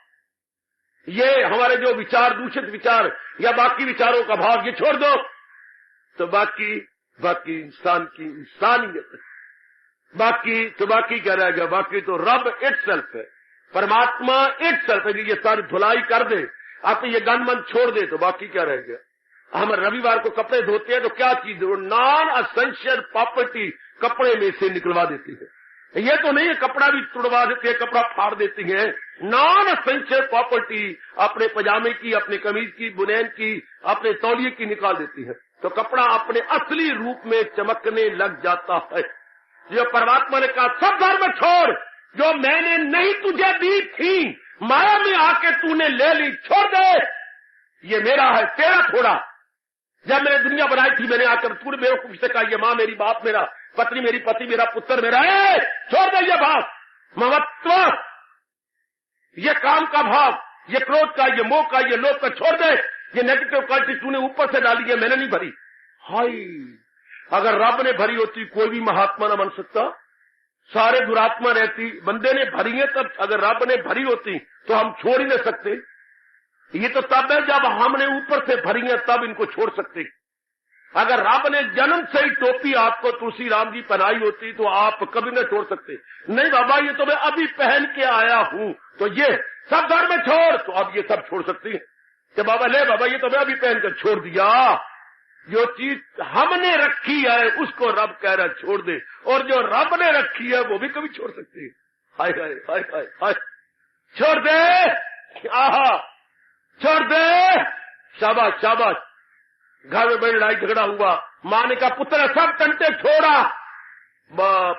ये हमारे जो विचार, दूषित विचार या बाकी विचारों का भाव, ये छोड़ दो तो बाकी इंसान की इंसानियत है। बाकी क्या रहेगा? बाकी तो रब इटसेल्फ है, परमात्मा इटसेल्फ है। ये सारी धुलाई कर दे, आप ये गन मन छोड़ दे तो बाकी क्या रहेगा? हम रविवार को कपड़े धोते हैं तो क्या चीज है? वो नॉन एसेंशियल प्रॉपर्टी कपड़े में से निकलवा देती है। ये तो नहीं है कपड़ा भी तुड़वा देती है, कपड़ा फाड़ देती है। नॉन एसेंशियल प्रॉपर्टी अपने पजामे की, अपने कमीज की, बुनैन की, अपने तौलिए की निकाल देती है, तो कपड़ा अपने असली रूप में चमकने लग जाता है। जो परमात्मा ने कहा सब धर्म छोड़, जो मैंने नहीं तुझे दी थी, माया में आके तूने ले ली, छोड़ दे, ये मेरा है, तेरा थोड़ा। जब मैंने दुनिया बनाई थी, मैंने आकर तूने मेरे को से कहा ये मां मेरी, बाप मेरा, पत्नी मेरी, पति मेरा, पुत्र मेरा है, छोड़ दे ये भाव, ममत्व, ये काम का भाव, ये क्रोध का, ये मोह का, ये लोभ का, छोड़ दे। ये नेगेटिव क्वालिटी तूने ऊपर से डाली है, मैंने नहीं भरी। हाय, अगर रब ने भरी होती कोई भी महात्मा न बन सकता, सारे दुरात्मा रहती, बंदे ने भरी है तब। अगर रब ने भरी होती तो हम छोड़ ही नहीं सकते। ये तो तब है जब हमने ऊपर से भरी है तब इनको छोड़ सकते। अगर रब ने जन्म से ही टोपी आपको तुलसी राम जी पहनाई होती तो आप कभी न छोड़ सकते। नहीं बाबा ये तो मैं अभी पहन के आया हूं, तो ये सब धर्म छोड़, तो अब ये सब छोड़ सकती है कि बाबा ले बाबा ये तो मैं अभी पहन कर छोड़ दिया। जो चीज हमने रखी है उसको रब कह रहा है छोड़ दे, और जो रब ने रखी है वो भी कभी छोड़ सकती है। हाय हाय हाय हाय हाय, छोड़ दे, आहा, छोड़ दे, शाबाश शाबाश। घर में बड़ी लड़ाई झगड़ा हुआ, मां ने कहा पुत्र सब टंटे छोड़ा,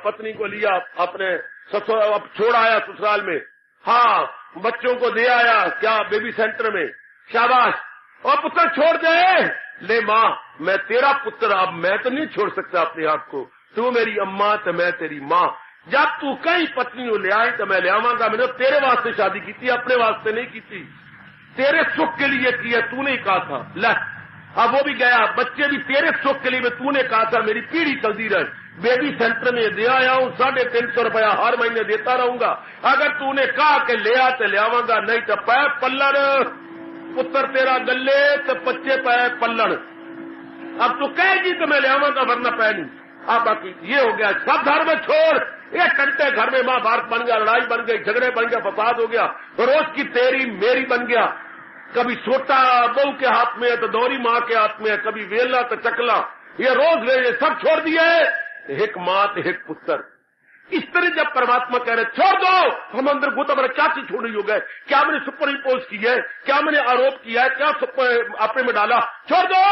पत्नी को लिया अपने ससुर, अब छोड़ आया ससुराल में, हाँ बच्चों को दे आया क्या बेबी सेंटर में, शाबाश। और पुत्र छोड़ दे, ले मां मैं तेरा पुत्र, अब मैं तो नहीं छोड़ सकता अपने आप को, तू मेरी अम्मा तो मैं तेरी मां। जब तू कई पत्नी ले आई तो मैं ले आवांगा। मैंने तेरे वास्ते शादी की थी, अपने वास्ते नहीं की थी, तेरे सुख के लिए किया, तूने ही कहा था। ले अब वो भी गया, बच्चे भी तेरे सुख के लिए तूने कहा था मेरी पीढ़ी चलती रहे। बेबी सेंटर में दे आया हूं, 350 रुपया हर महीने देता रहूंगा। अगर तूने कहा कि ले आ तो ले आवांगा, नहीं तो पैर पल्लड़, पुत्र तेरा गले तो बच्चे पैर पल्लड़। अब तू कहेगी तो मैं ले आवांगा वरना पै नहीं। अब बाकी ये हो गया, सब धर्म छोड़। एक घंटे घर में मां भारत बन गया, लड़ाई बन गई, झगड़े बन गया, फसाद हो गया, रोज की तेरी मेरी बन गया। कभी सोटा बहू के हाथ में है तो दौरी मां के हाथ में है, कभी वेला तो चकला, ये रोज वे सब छोड़ दिए, एक मात एक पुत्र। इस तरह जब परमात्मा कह रहे छोड़ दो, हम अंदर घुट हमारा क्या चीज छोड़ रही हो गए, क्या मैंने सुपर इम्पोज की है, क्या मैंने आरोप किया है, क्या अपने में डाला, छोड़ दो।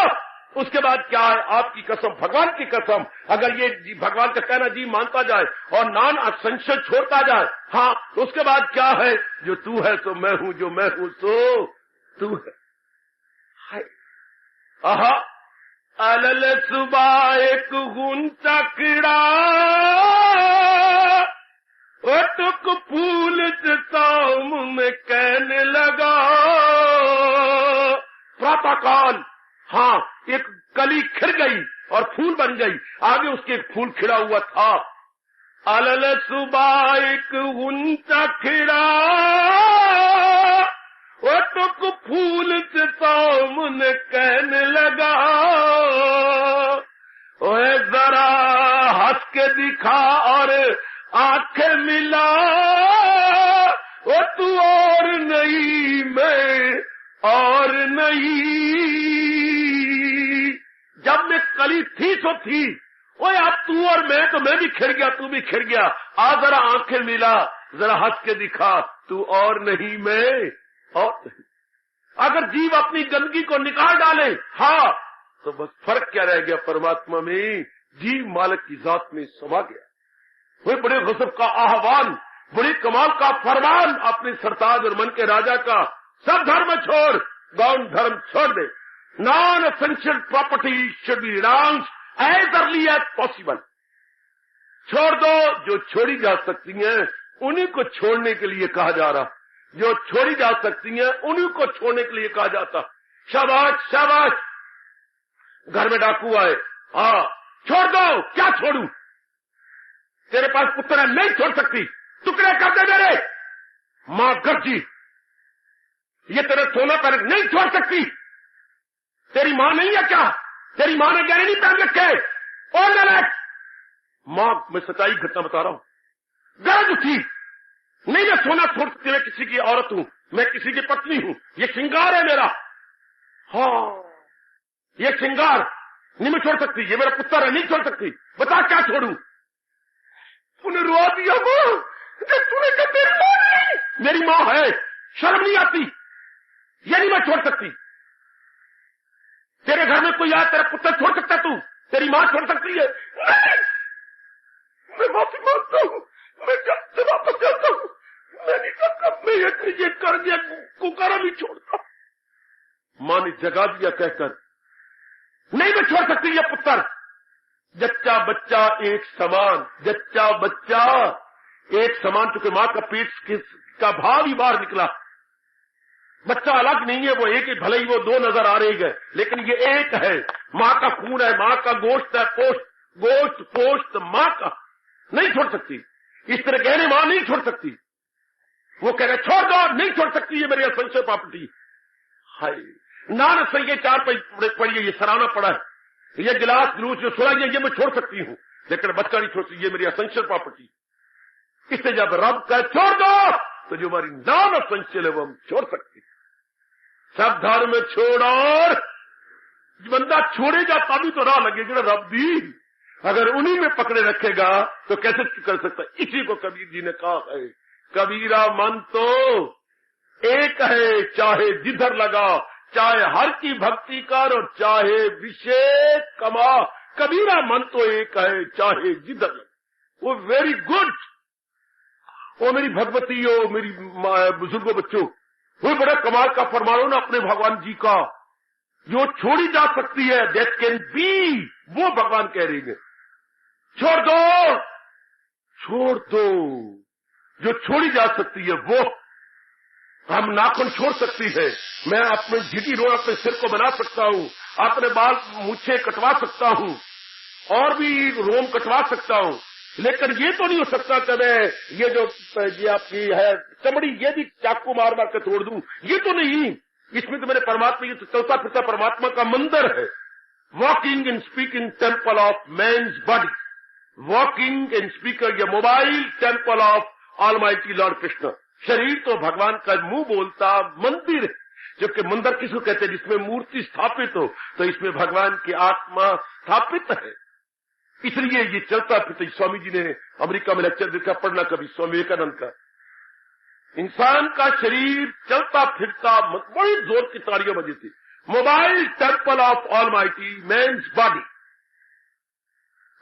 उसके बाद क्या है, आपकी कसम, भगवान की कसम, अगर ये भगवान का कहना जी मानता जाए और नॉन एसेंशियल छोड़ता जाए, हाँ तो उसके बाद क्या है, जो तू है सो मैं हूं, जो मैं हूं सो तू है। आहा, अलल सुबह एक गुंचा कीड़ा, टुक फूल साम में कहने लगा। प्रातःकाल, हाँ एक कली खिल गई और फूल बन गई, आगे उसके एक फूल खिला हुआ था। अलल सुबह एक गुंचा खिड़ा, वो टुक फूल से सामने कहने लगा, ओए जरा हंस के दिखा और आंखें मिला, वो तू और नहीं मैं और नहीं। जब मैं कली थी तो थी, ओए अब तू और मैं तो मैं भी खिर गया, तू भी खिर गया, आ जरा आंखें मिला, जरा हंस के दिखा, तू और नहीं मैं और नहीं। अगर जीव अपनी गंदगी को निकाल डाले, हाँ तो बस फर्क क्या रह गया परमात्मा में, जी मालिक की जात में समा गया। वही बड़े गजब का आह्वान, बड़ी कमाल का फरमान अपने सरताज और मन के राजा का, सब धर्म छोड़, गौण धर्म छोड़ दे। Non essential property should be renounced as early as possible. छोड़ दो, जो छोड़ी जा सकती हैं उन्हीं को छोड़ने के लिए कहा जा रहा, जो छोड़ी जा सकती हैं उन्हीं को छोड़ने के लिए कहा जाता। शाबाश शाबाश, घर में डाकू आए, हाँ छोड़ दो, क्या छोड़ू, तेरे पास पुत्र है, नहीं छोड़ सकती, टुकड़े कर दे मेरे। मां गर्जी, ये तेरे सोना पर नहीं छोड़ सकती, तेरी मां नहीं है क्या, तेरी मां ने गहने नहीं पहन रखे, और गलत। मां, मैं सच्चाई घटना बता रहा हूं, गरज उठी, नहीं मैं सोना छोड़ सकती, मैं किसी की औरत हूं, मैं किसी की पत्नी हूं, ये श्रृंगार है मेरा, हाँ ये श्रृंगार नहीं मैं छोड़ सकती, ये मेरा पुत्र है, नहीं छोड़ सकती, बता क्या छोड़ू। तूने रुआ दिया मां, जब तूने कहा तेरी मां नहीं, मेरी मां है, शर्म नहीं आती, ये नहीं मैं छोड़ सकती। तेरे घर में कोई आया, तेरा पुत्र छोड़ सकता तू, तेरी मां छोड़ सकती है? नहीं, मैं माफी मांगता हूं, मैं घर से वापस जाता हूं, मैं नहीं सकता, मैं ये कर दिया, कुकारा नहीं छोड़ता। मां ने जगा दिया कहकर, नहीं मैं छोड़ सकती ये पुत्र। जच्चा बच्चा एक समान, जच्चा बच्चा एक समान, चूंकि मां का पेट का भाव ही बाहर निकला। बच्चा अलग नहीं है, वो एक ही, भले ही वो दो नजर आ रही है, लेकिन ये एक है। मां का खून है, मां का गोश्त है, गोश्त मां का, नहीं छोड़ सकती। इस तरह गहने मां नहीं छोड़ सकती। वो कह रहे छोड़ दो, नहीं छोड़ सकती, ये मेरी असंख्य प्रॉपर्टी। हाय, नान से ये 4 पढ़िए, ये सराहना पड़ा है, ये गिलास जलूस जो सुना ये मैं छोड़ सकती हूं, लेकिन बच्चा नहीं छोड़ सकती, ये मेरी असंख्य प्रॉपर्टी। इससे जब रब कहे छोड़ दो, तो जो हमारी नान असंख्य है वो हम छोड़ सकते। सब धर्म छोड़, और बंदा छोड़ेगा तभी तो राह लगेगी ना रब दी। अगर उन्हीं में पकड़े रखेगा तो कैसे कर सकता। इसी को कबीर जी ने कहा है, कबीरा मन तो एक है, चाहे जिधर लगा, चाहे हर की भक्ति कर और चाहे विषय कमा। कबीरा मन तो एक है, चाहे जिधर लगा। वो वेरी गुड, वो मेरी भगवती हो, मेरी बुजुर्गों बच्चों, वो बड़ा कमाल का फरमानो ना अपने भगवान जी का, जो छोड़ी जा सकती है, दैट कैन बी, वो भगवान कह रही है छोड़ दो, छोड़ दो, जो छोड़ी जा सकती है वो। हम नाखून छोड़ सकती है, मैं अपने झिटी रोड अपने सिर को बना सकता हूं, अपने बाल मूछे कटवा सकता हूं, और भी रोम कटवा सकता हूं, लेकिन ये तो नहीं हो सकता कि मैं ये जो ये आपकी है चमड़ी, ये भी चाकू मार मार के तोड़ दूं, ये तो नहीं। इसमें तो मेरे परमात्मा, ये तो चलता फिरता परमात्मा का मंदिर है। Walking and speaking temple of man's body, walking and speaker, ये mobile temple of almighty lord Krishna. शरीर तो भगवान का मुंह बोलता मंदिर है, जबकि मंदिर किसको कहते हैं, जिसमें मूर्ति स्थापित हो, तो इसमें भगवान की आत्मा स्थापित है। इसलिए ये चलता फिरता, स्वामी जी ने अमेरिका में लेक्चर देखा, पढ़ना कभी, स्वामी विवेकानंद का, इंसान का शरीर चलता फिरता, बड़ी जोर की तालियां बजी थी, mobile temple of almighty man's body,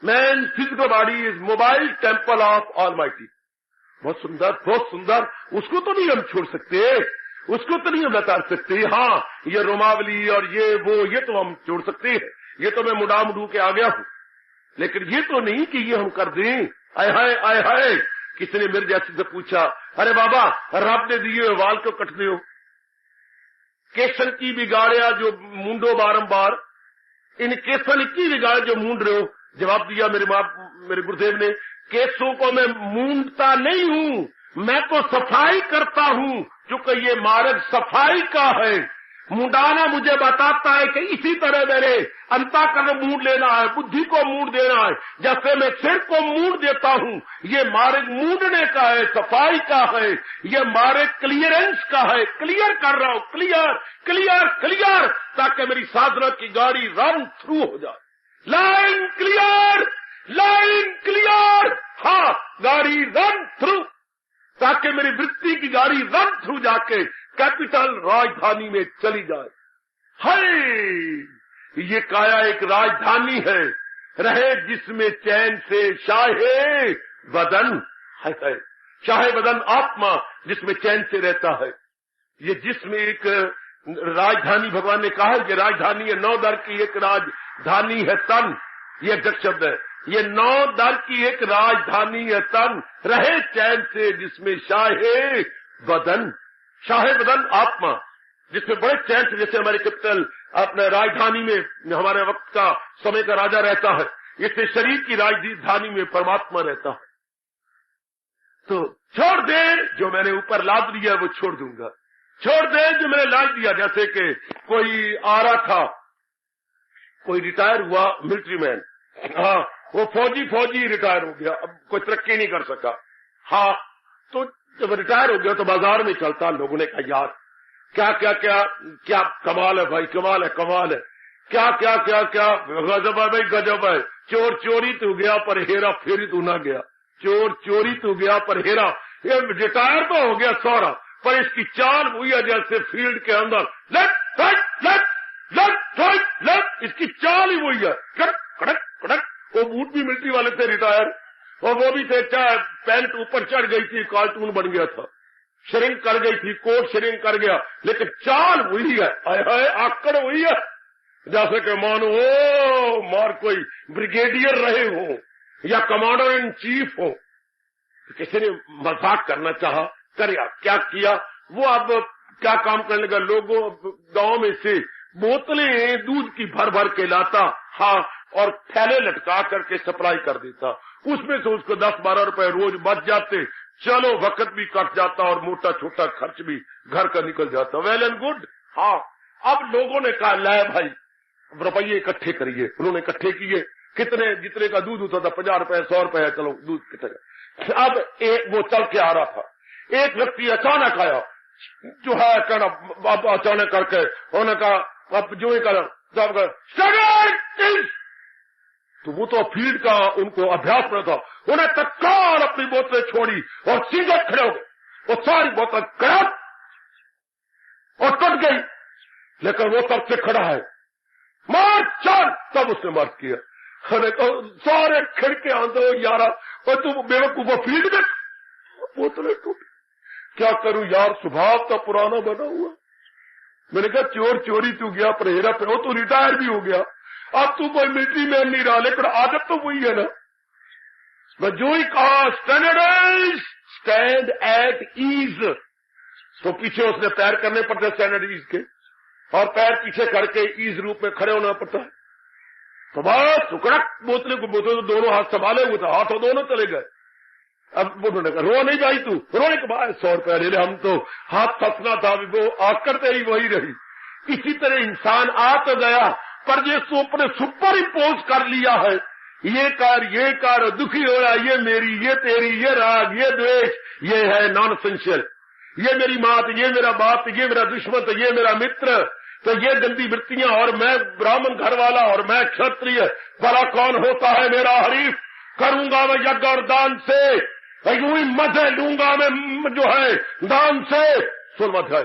man physical body is mobile temple of almighty. बहुत सुंदर, बहुत सुंदर। उसको तो नहीं हम छोड़ सकते, उसको तो नहीं हम लताड़ सकते। हाँ, ये रोमावली और ये वो, ये तो हम छोड़ सकते हैं, ये तो मैं मुड़ा मुड़ू के आ गया हूं, लेकिन ये तो नहीं कि ये हम कर दें। आय हाय आय हाय, किसी ने मेरे जैसे से पूछा, अरे बाबा रब ने दिए वाल क्यों कटते हो, केसन की बिगाड़िया जो मूंडो बारंबार, इन केसन की बिगाड़ जो मूंड रहे हो। जवाब दिया मेरे गुरुदेव ने, केसों को मैं मूंडता नहीं हूं, मैं तो सफाई करता हूं, क्योंकि ये मार्ग सफाई का है। मुंडाना मुझे बताता है कि इसी तरह मेरे अंतःकरण मूड लेना है, बुद्धि को मूड देना है, जैसे मैं सिर को मूड देता हूं। ये मार्ग मूडने का है, सफाई का है, ये मार्ग क्लियरेंस का है। क्लियर कर रहा हूं, क्लियर क्लियर क्लियर, ताकि मेरी साधना की गाड़ी रन थ्रू हो जाए। लाइन क्लियर, लाइन क्लियर, हाँ गाड़ी रन थ्रू, ताकि मेरी वृत्ति की गाड़ी रन थ्रू जाके कैपिटल राजधानी में चली जाए। हाय, ये काया एक राजधानी है, रहे जिसमें चैन से शाहे बदन है। शाहे बदन आत्मा जिसमें चैन से रहता है। ये जिसमें एक राजधानी, भगवान ने कहा है कि राजधानी है, 9 दर की एक राजधानी है तन, ये जग शब्द है। ये 9 दर की एक राजधानी है तन, रहे चैन से जिसमें शाहे बदन। शाहे बदन आत्मा जिसमें बड़े चैन से, जैसे हमारे कैपिटल अपने राजधानी में हमारे वक्त का समय का राजा रहता है, इससे शरीर की राजधानी में परमात्मा रहता है। तो छोड़ दे जो मैंने ऊपर लाद लिया वो छोड़ दूंगा, छोड़ दे जो मैंने लाद दिया। जैसे कि कोई आ रहा था, कोई रिटायर हुआ मिलिट्री मैन, हाँ वो फौजी रिटायर हो गया, अब कोई तरक्की नहीं कर सका। हाँ तो जब रिटायर हो गया तो बाजार में चलता, लोगों ने कहा यार क्या क्या क्या क्या कमाल है भाई, कमाल है क्या क्या क्या क्या गजब है भाई, गजब है। चोर चोरी तो गया पर हेरा फेरी तो ना गया, चोर चोरी तो गया पर हेरा। ये रिटायर तो हो गया सारा, पर इसकी चाल हुई है जैसे फील्ड के अंदर left right left left right left, इसकी चाल ही वही है, कड़क कड़क कड़क। वो बूट भी मिलिट्री वाले थे रिटायर, और वो भी थे, चाहे पैंट ऊपर चढ़ गई थी, कार्टून बन गया था, श्रिंक कर गई थी, कोट श्रिंक कर गया, लेकिन चाल वही है, आकड़ वही है। जैसे कि मानो मार कोई ब्रिगेडियर रहे हो या कमांडर इन चीफ हो। तो किसी ने मजाक करना चाहा, क्या किया वो, अब क्या काम करने लगा, लोगों गांव में से बोतलें दूध की भर भर के लाता, हाँ, और थैले लटका करके सप्लाई कर देता, उसमें से उसको 10-12 रुपए रोज बच जाते। चलो वक्त भी कट जाता और मोटा छोटा खर्च भी घर का निकल जाता, वेल एंड गुड। हाँ, अब लोगों ने कहा ले भाई रुपये इकट्ठे करिए, उन्होंने इकट्ठे किए, कितने जितने का दूध होता था 50 रुपए 100 रुपए है, चलो दूध कितने। अब वो चल के आ रहा था, एक व्यक्ति अचानक आया, जो है कहना अचानक करके उन्होंने कहा, अब जो ही कहा तो वो तो फील्ड का उनको अभ्यास में था, उन्हें तत्काल अपनी बोतलें छोड़ी और सीधे खड़े हो गए, वो सारी बोतल क्रैप और कट गई, लेकिन वो तब से खड़ा है, मार चार, तब उसने मार किया। अरे तो सारे खिड़के आंदो यारा, और तुम बेवकूफ फील्ड में बोतलें टूटी, क्या करूं यार, स्वभाव का पुराना बना हुआ। मैंने कहा चोर चोरी तू गया पर हेरा पे, तो रिटायर भी हो गया, अब तू कोई मिलिट्री मैन नहीं रहा, लेकिन आदत तो वही है ना। मैं जो ही कहा स्टैंडर्डाइज, स्टैंड एट ईज, तो पीछे उसने पैर करने पड़ते स्टैंडर्ड ईज के, और पैर पीछे करके ईज रूप में खड़े होना पड़ता है। तो बस टुकड़क बोतले को, बोतले तो दोनों हाथ संभाले हुए थे, हाथों दोनों चले गए। अब उन्होंने कहा रो नहीं जाई तू, रोने के बाद 100 रुपया ले ले, हम तो हाथ फंसना था, वो आकर तेरी वही रही। इसी तरह इंसान आ तो गया, पर ये अपने सुपर इम्पोज कर लिया है, ये कर दुखी हो रहा, ये मेरी, ये तेरी, ये राग, ये द्वेष, ये है नॉन एसेंशियल, ये मेरी मात, ये मेरा बाप, ये मेरा दुश्मन, ये मेरा मित्र, तो ये गंदी वृत्तियां, और मैं ब्राह्मण घर वाला और मैं क्षत्रिय, भला कौन होता है मेरा हरीफ, करूंगा मैं यज्ञ और दान से, यूं ही मजे लूंगा मैं जो है दान से। सुन मत है,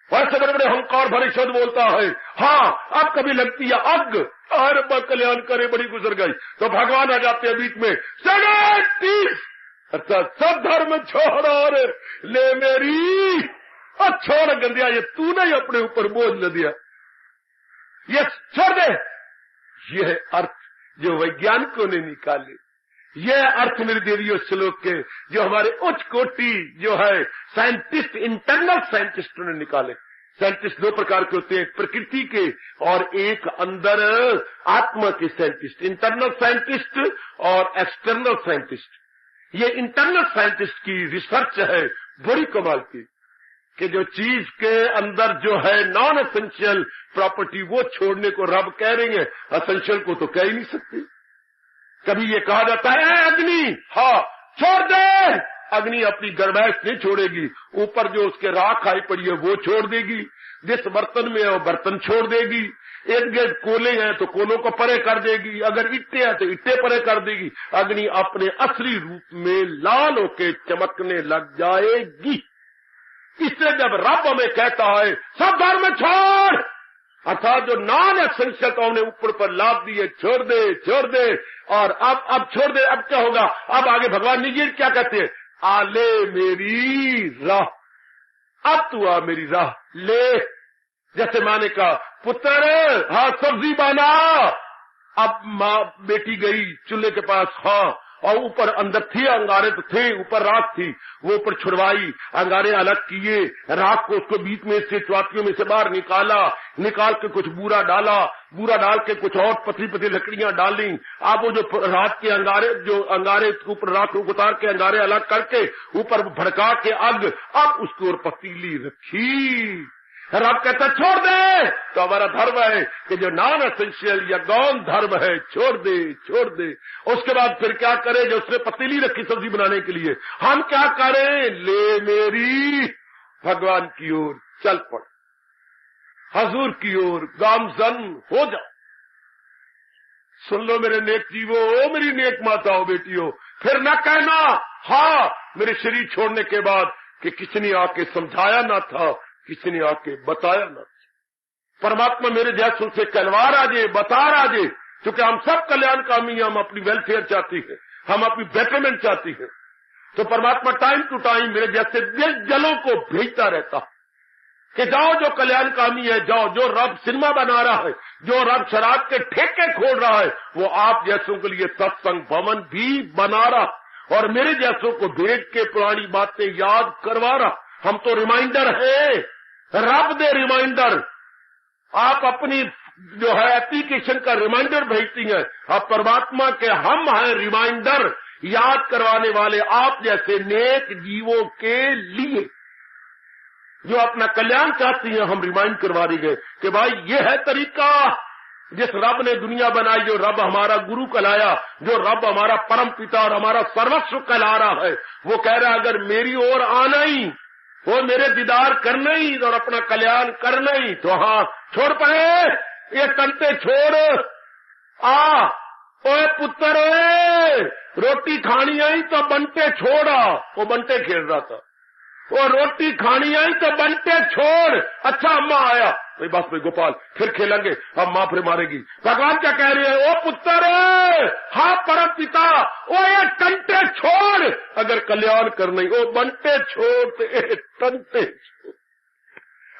वैसे बड़े बड़े अहंकार भरे शब्द बोलता है। हाँ, अब कभी लगती है अग, अरे कल्याण करे बड़ी गुजर गई, तो भगवान आ जाते हैं बीच में, अर्थात सब धर्म छोड़ और ले मेरी, और छोड़ गंदिया, ये तूने ही अपने ऊपर बोझ ले दिया, ये छोड़ दे। ये अर्थ जो वैज्ञानिकों ने निकाले, यह अर्थ मेरे देवियों श्लोक के, जो हमारे उच्च कोटि जो है साइंटिस्ट, इंटरनल साइंटिस्टों ने निकाले। साइंटिस्ट 2 प्रकार के होते हैं, एक प्रकृति के और एक अंदर आत्मा के साइंटिस्ट, इंटरनल साइंटिस्ट और एक्सटर्नल साइंटिस्ट। ये इंटरनल साइंटिस्ट की रिसर्च है बड़ी कमाल की, कि जो चीज के अंदर जो है नॉन एसेंशियल प्रॉपर्टी, वो छोड़ने को रब कह रही है, एसेंशियल को तो कह ही नहीं सकती। कभी ये कहा जाता है अग्नि, हाँ छोड़ दे, अग्नि अपनी गर्मैश नहीं छोड़ेगी, ऊपर जो उसके राख आई पड़ी है वो छोड़ देगी, जिस बर्तन में है वो बर्तन छोड़ देगी, इर्द गिर्द कोले हैं तो कोलों को परे कर देगी, अगर इट्टे हैं तो इट्टे परे कर देगी। अग्नि अपने असली रूप में लाल होके चमकने लग जाएगी। इसलिए जब रब हमें कहता है सब धर्म छोड़, अर्थात जो नॉन एसेंशियल तो हमने ऊपर पर लाद दिए, छोड़ दे। और अब छोड़ दे, अब क्या होगा? अब आगे भगवान जी क्या कहते हैं? आ ले मेरी राह, अब तू आ मेरी राह ले। जैसे माँ ने कहा, पुत्र हाँ सब्जी बना। अब माँ बेटी गई चूल्हे के पास, हाँ, और ऊपर अंदर थी अंगारे तो थे, ऊपर राख थी, वो ऊपर छुड़वाई, अंगारे अलग किए, राख को उसको बीच में से चौथियों में से बाहर निकाल के कुछ बूरा डाल के कुछ और पतली लकड़ियां डाली। अब वो जो रात के अंगारे ऊपर राख को उतार के अंगारे अलग करके ऊपर भड़का के अब उसकी ओर पतीली रखी। रब कहता छोड़ दे। तो हमारा धर्म है कि जो नॉन एसेंशियल या गौण धर्म है छोड़ दे। उसके बाद फिर क्या करे? जो उसने पतीली रखी सब्जी बनाने के लिए, हम क्या करें? ले मेरी भगवान की ओर चल पड़, हजूर की ओर गामजन हो जा। सुन लो मेरे नेक जीवो, मेरी नेक माताओं बेटियों, फिर न कहना हाँ मेरे शरीर छोड़ने के बाद कि किसी ने आके समझाया ना था, किसी ने आके बताया ना। परमात्मा मेरे जैसों से कहलवा राजे, बता राजे, क्योंकि हम सब कल्याणकामी हैं, हम अपनी वेलफेयर चाहती है, हम अपनी बेटरमेंट चाहती है। तो परमात्मा टाइम टू टाइम मेरे जैसे दिल जलों को भेजता रहता कि जाओ जो कल्याणकामी है, जाओ जो रब सिनेमा बना रहा है, जो रब शराब के ठेके खोल रहा है, वो आप जैसों के लिए सत्संग भवन भी बना रहा और मेरे जैसों को भेज के पुरानी बातें याद करवा रहा। हम तो रिमाइंडर है, रब दे रिमाइंडर। आप अपनी जो है एप्लीकेशन का रिमाइंडर भेजती हैं, अब परमात्मा के हम हैं रिमाइंडर, याद करवाने वाले आप जैसे नेक जीवों के लिए जो अपना कल्याण चाहती हैं। हम रिमाइंड करवा रही गए कि भाई ये है तरीका जिस रब ने दुनिया बनाई, जो रब हमारा गुरु कहलाया, जो रब हमारा परम पिता और हमारा सर्वस्व कहला रहा है। वो कह रहा है अगर मेरी ओर आना ही, वो मेरे दीदार करना ही और अपना कल्याण करना ही, तो हाँ छोड़ पड़े ये कंटे छोड़। ओए पुत्र ओए, रोटी खानी आई तो बंटे छोड़ा। वो बंटे खेल रहा था। वो रोटी खानी आई तो बंटे छोड़। अच्छा अम्मा आया, भाई बस भाई गोपाल फिर खेलेंगे, अब माँ फिर मारेगी। भगवान क्या कह रहे हैं? ओ पुत्र हाँ परम पिता, ओ ये टंटे छोड़ अगर कल्याण करने, ओ बंटे छोड़ तो ये टंटे छोड़।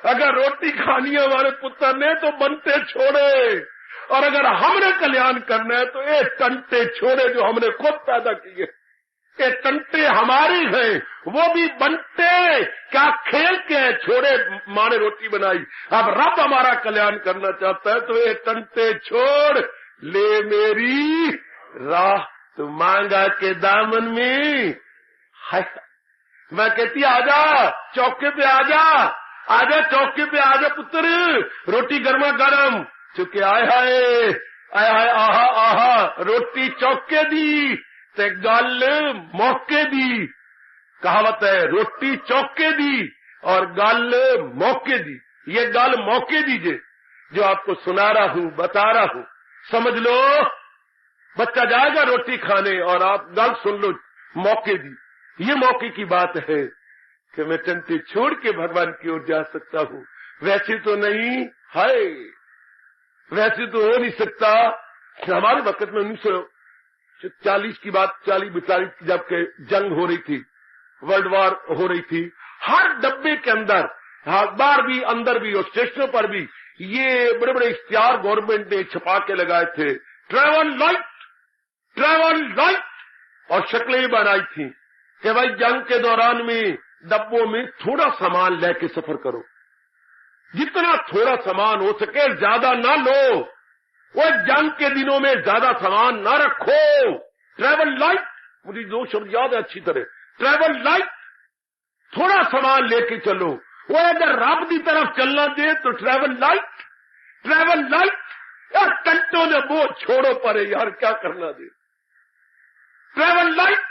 अगर रोटी खानी है हमारे पुत्र ने तो बंटे छोड़े, और अगर हमने कल्याण करना है तो ये टंटे छोड़े जो हमने खुद पैदा किए। ये टंटे हमारी हैं, वो भी बनते क्या खेल के छोड़े। माँ ने रोटी बनाई, अब रब हमारा कल्याण करना चाहता है तो ये टंटे छोड़ ले मेरी राह। तो मांगा के दामन में है। मैं कहती आजा चौके पे, आजा चौके पे, आजा पुत्र, रोटी गर्मा गर्म। चुके आए हाय आहा रोटी चौके दी ते गल मौके दी। कहावत है रोटी चौके दी और गल मौके दी। ये गल मौके दीजिए जो आपको सुना रहा हूं, बता रहा हूं, समझ लो। बच्चा जाएगा रोटी खाने और आप गल सुन लो, मौके दी। ये मौके की बात है कि मैं टंटे छोड़ के भगवान की ओर जा सकता हूं। वैसे तो नहीं है, वैसे तो हो नहीं सकता। हमारे वक्त में 1940 की बात, 40-42 की जब के जंग हो रही थी, वर्ल्ड वॉर हो रही थी, हर डब्बे के अंदर, बाहर भी अंदर भी और स्टेशनों पर भी ये बड़े बड़े इख्तियार गवर्नमेंट ने छपा के लगाए थे, ट्रैवल लाइट, और शक्लें बनाई थी कि भाई जंग के दौरान में डब्बों में थोड़ा सामान लेके सफर करो, जितना थोड़ा सामान हो सके ज्यादा ना लो, वो जंग के दिनों में ज्यादा सामान ना रखो। ट्रैवल लाइट, मुझे दो शब्द याद है अच्छी तरह, ट्रैवल लाइट, थोड़ा सामान लेके चलो। वो अगर रब की तरफ चलना दे तो ट्रैवल लाइट। यार कंटों ने वो छोड़ो परे यार, क्या करना दे। ट्रैवल लाइट,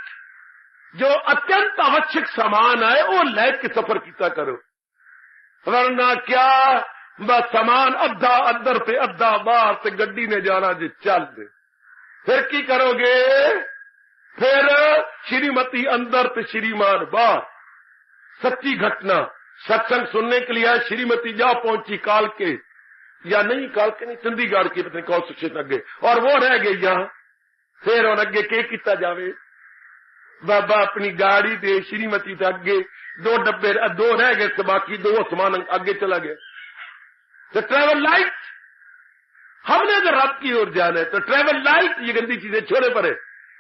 जो अत्यंत आवश्यक सामान है वो लेके सफर किया करो, वरना क्या बस सामान अद्धा अंदर पे अद्धा बाहर से गड्डी ने जाना जी चल दे। फिर की करोगे? फिर श्रीमती अंदर पे श्रीमान बाहर। सच्ची घटना, सत्संग सुनने के लिए श्रीमती जा पहुंची काल के, या नहीं कालकनी चंडीगढ़ की पता कौन सुशित अगे, और वो रह गई यहाँ। फिर और अगे के किया जावे, बाबा अपनी गाड़ी दे श्रीमती से अगे 2 डब्बे 2 रह गए, तो बाकी 2 सामान आगे चला गया। तो ट्रेवल लाइट, हमने अगर रब की ओर जाना है तो ट्रेवल लाइट, ये गंदी चीजें छोड़े पड़े,